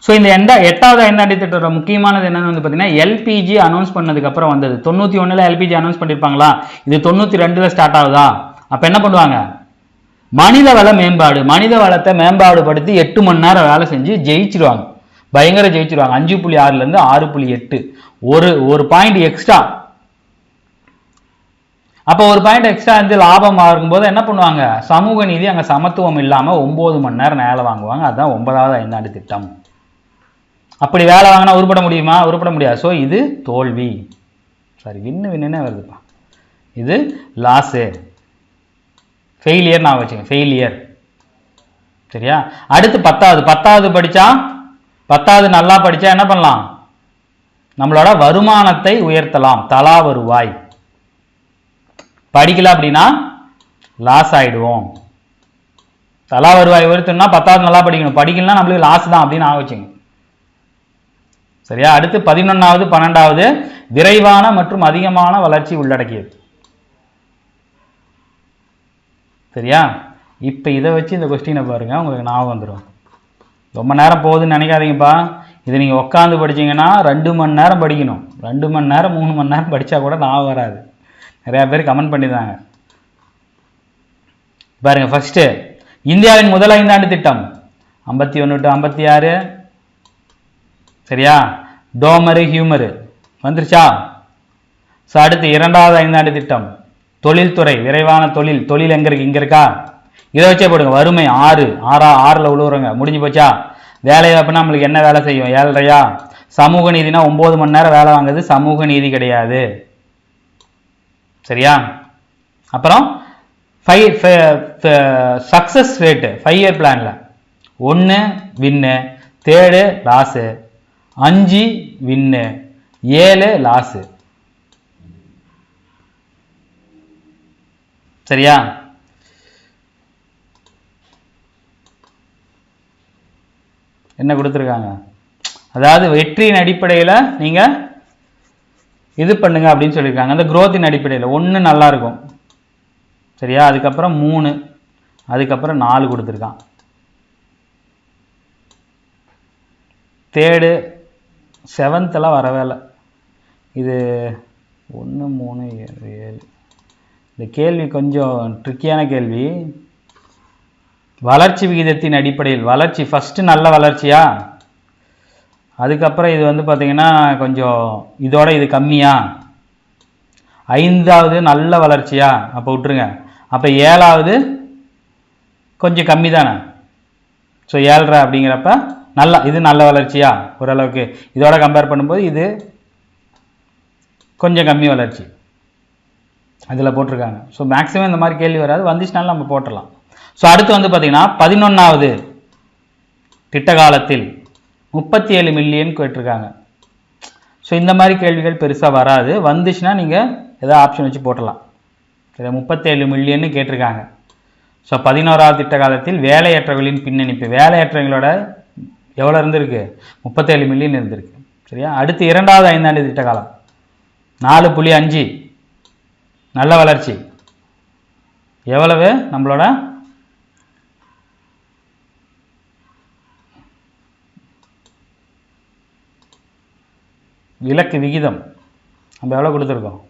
ஸோ இந்த 8வது ஐந்தாண்டு திட்டத்தோட முக்கியமானது என்னன்னு பார்த்தீங்கன்னா, எல்பிஜி அனௌன்ஸ் பண்ணதுக்கப்புறம் வந்தது. 91ல் எல்பிஜி அனௌன்ஸ் பண்ணியிருப்பாங்களா, இது 92ல் ஸ்டார்ட் ஆகுதா. அப்போ என்ன பண்ணுவாங்க, மனித வளத்தை மேம்பாடுபடுத்தி 8 மணி நேரம் வேலை செஞ்சு ஜெயிச்சிருவாங்க, பயங்கர ஜெயிச்சிருவாங்க. 5.6லேருந்து 6.8 ஒரு பாயிண்ட் எக்ஸ்ட்ரா. அப்போ ஒரு பாயிண்ட் எக்ஸ்ட்ரா வந்து லாபம் ஆகும்போது என்ன பண்ணுவாங்க, சமூக நீதி அங்கே சமத்துவம் இல்லாமல் 9 மணி நேரம் வேலை வாங்குவாங்க. அதுதான் 9வது ஐந்தாண்டு திட்டம். அப்படி வேலை வாங்கினா உருப்பட முடியாது. ஸோ இது தோல்வி. வின்னுன்னே வருதுப்பா, இது லாஸு, ஃபெயிலியர் நான் வச்சுக்கேன், ஃபெயிலியர். சரியா? அடுத்து 10வது படித்தா 10வது நல்லா படித்தா என்ன பண்ணலாம், நம்மளோட வருமானத்தை உயர்த்தலாம், தலா வருவாய். படிக்கல அப்படின்னா லாஸ் ஆகிடுவோம். தலா வருவாய் உயர்த்தணும்னா 10வது நல்லா படிக்கணும், படிக்கலன்னா நம்மளுக்கு லாஸ் தான் அப்படின்னு ஆகிச்சுங்க. சரியா? அடுத்து 11வது 12வது விரைவான மற்றும் அதிகமான வளர்ச்சி உள்ளடக்கியது. சரியா? இப்போ இதை வச்சு இந்த கொஸ்டினை பாருங்க, உங்களுக்கு ஞாபகம் வந்துடும். ரொம்ப நேரம் போகுதுன்னு நினைக்காதீங்கப்பா. இது நீங்கள் உட்காந்து படிச்சிங்கன்னா 2 மணி நேரம் படிக்கணும். 2 மணி நேரம் 3 மணி நேரம் படித்தா கூட ஞாபகம் வராது. நிறையா பேர் கமெண்ட் பண்ணியிருந்தாங்க. பாருங்க, ஃபர்ஸ்ட்டு இந்தியாவின் முதல் 5 ஆண்டு திட்டம் 51 to 56. சரியா? டோமரு ஹியூமரு வந்துருச்சா? ஸோ அடுத்து 2வது 5 ஆண்டு திட்டம் தொழில்துறை, விரைவான தொழில். தொழில் எங்கே இருக்குது? இங்கே இருக்கா? இதை வச்சே போடுங்க. வறுமை 6ல் உழுவுறங்க. முடிஞ்சு போச்சா? வேலை வாய்ப்புனா நம்மளுக்கு என்ன வேலை செய்யும்? 7.5. சமூக நீதினா 9 மணி நேரம் வேலை வாங்குது. சமூக நீதி கிடையாது. சரியா? அப்புறம் சக்சஸ் ரேட்டு 5 இயர் பிளானில் 1 வின்னு, 3 லாஸு, 5 வின்னு, 7 லாஸு. சரியா? என்ன கொடுத்துருக்காங்க? அதாவது வெற்றியின் அடிப்படையில் நீங்கள் இது பண்ணுங்க அப்படின்னு சொல்லியிருக்காங்க. அந்த குரோத்தின் அடிப்படையில் 1 நல்லா இருக்கும். சரியா? அதுக்கப்புறம் 3, அதுக்கப்புறம் 4 கொடுத்துருக்கான். 3rd 7th வரவே இல்லை. இது 1 3 7. இந்த கேள்வி கொஞ்சம் ட்ரிக்கியான கேள்வி. வளர்ச்சி விகிதத்தின் அடிப்படையில் வளர்ச்சி ஃபஸ்ட்டு நல்ல வளர்ச்சியா, அதுக்கப்புறம் இது வந்து பார்த்திங்கன்னா கொஞ்சம் இதோட இது கம்மியா, 5வது நல்ல வளர்ச்சியா, அப்போ விட்டுருங்க. அப்போ 7வது கொஞ்சம் கம்மி தானே. ஸோ 7.5 அப்படிங்கிறப்ப நல்லா, இது நல்ல வளர்ச்சியா ஓரளவுக்கு, இதோட கம்பேர் பண்ணும்போது இது கொஞ்சம் கம்மி வளர்ச்சி அதில் போட்டிருக்காங்க. ஸோ மேக்ஸிமம் இந்த மாதிரி கேள்வி வராது, வந்துச்சுனாலும் நம்ம போட்டுடலாம். ஸோ அடுத்து வந்து பார்த்தீங்கன்னா 11வது திட்ட காலத்தில் 37 மில்லியன் கேட்டிருக்காங்க. ஸோ இந்த மாதிரி கேள்விகள் பெருசாக வராது, வந்துச்சுன்னா நீங்கள் ஏதாவது ஆப்ஷன் வச்சு போட்டலாம். சரி, 37 மில்லியன்னு கேட்டிருக்காங்க. ஸோ 11வது திட்ட காலத்தில் வேலையற்றவர்களின் பின்னணிப்பு, வேலையற்றவங்களோட எவ்வளோ இருந்திருக்கு? 37 மில்லியன் இருந்திருக்கு. சரியா? அடுத்து 2வது 5 ஆண்டு திட்ட காலம் 4.5 நல்ல வளர்ச்சி, எவ்வளவு? நம்மளோட இலக்கு விகிதம் நம்ம எவ்வளோ கொடுத்துருக்கோம்?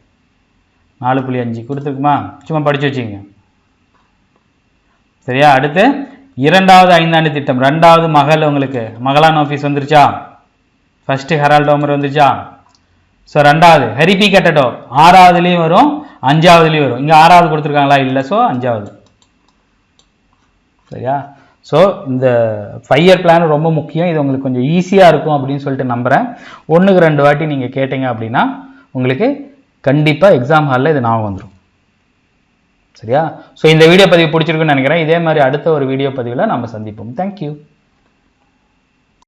4.5 கொடுத்துருக்குமா? சும்மா படித்து வச்சுங்க. சரியா? அடுத்து 2வது 5 ஆண்டு திட்டம் 2வது மகள், உங்களுக்கு மகளான் ஆஃபீஸ் வந்துருச்சா? ஃபர்ஸ்ட் ஹெரால்ட் டோமர் வந்துருச்சா? ஸோ 2வது ஹெரிபி கட்டடோ 6வதுலேயும் வரும், 5வதுலேயும் வரும். இங்கே 6வது கொடுத்துருக்காங்களா? இல்லை. ஸோ 5வது. சரியா? ஸோ இந்த 5 இயர் பிளான் ரொம்ப முக்கியம். இது உங்களுக்கு கொஞ்சம் ஈஸியாக இருக்கும் அப்படின்னு சொல்லிட்டு நம்புகிறேன். 1க்கு 2 வாட்டி நீங்கள் கேட்டீங்க அப்படின்னா உங்களுக்கு கண்டிப்பாக எக்ஸாம் ஹாலில் இது ஞாபகம் வந்துடும். சரியா? ஸோ இந்த வீடியோ பதிவு பிடிச்சிருக்குன்னு நினைக்கிறேன். இதே மாதிரி அடுத்த ஒரு வீடியோ பதிவில் நம்ம சந்திப்போம். தேங்க்யூ.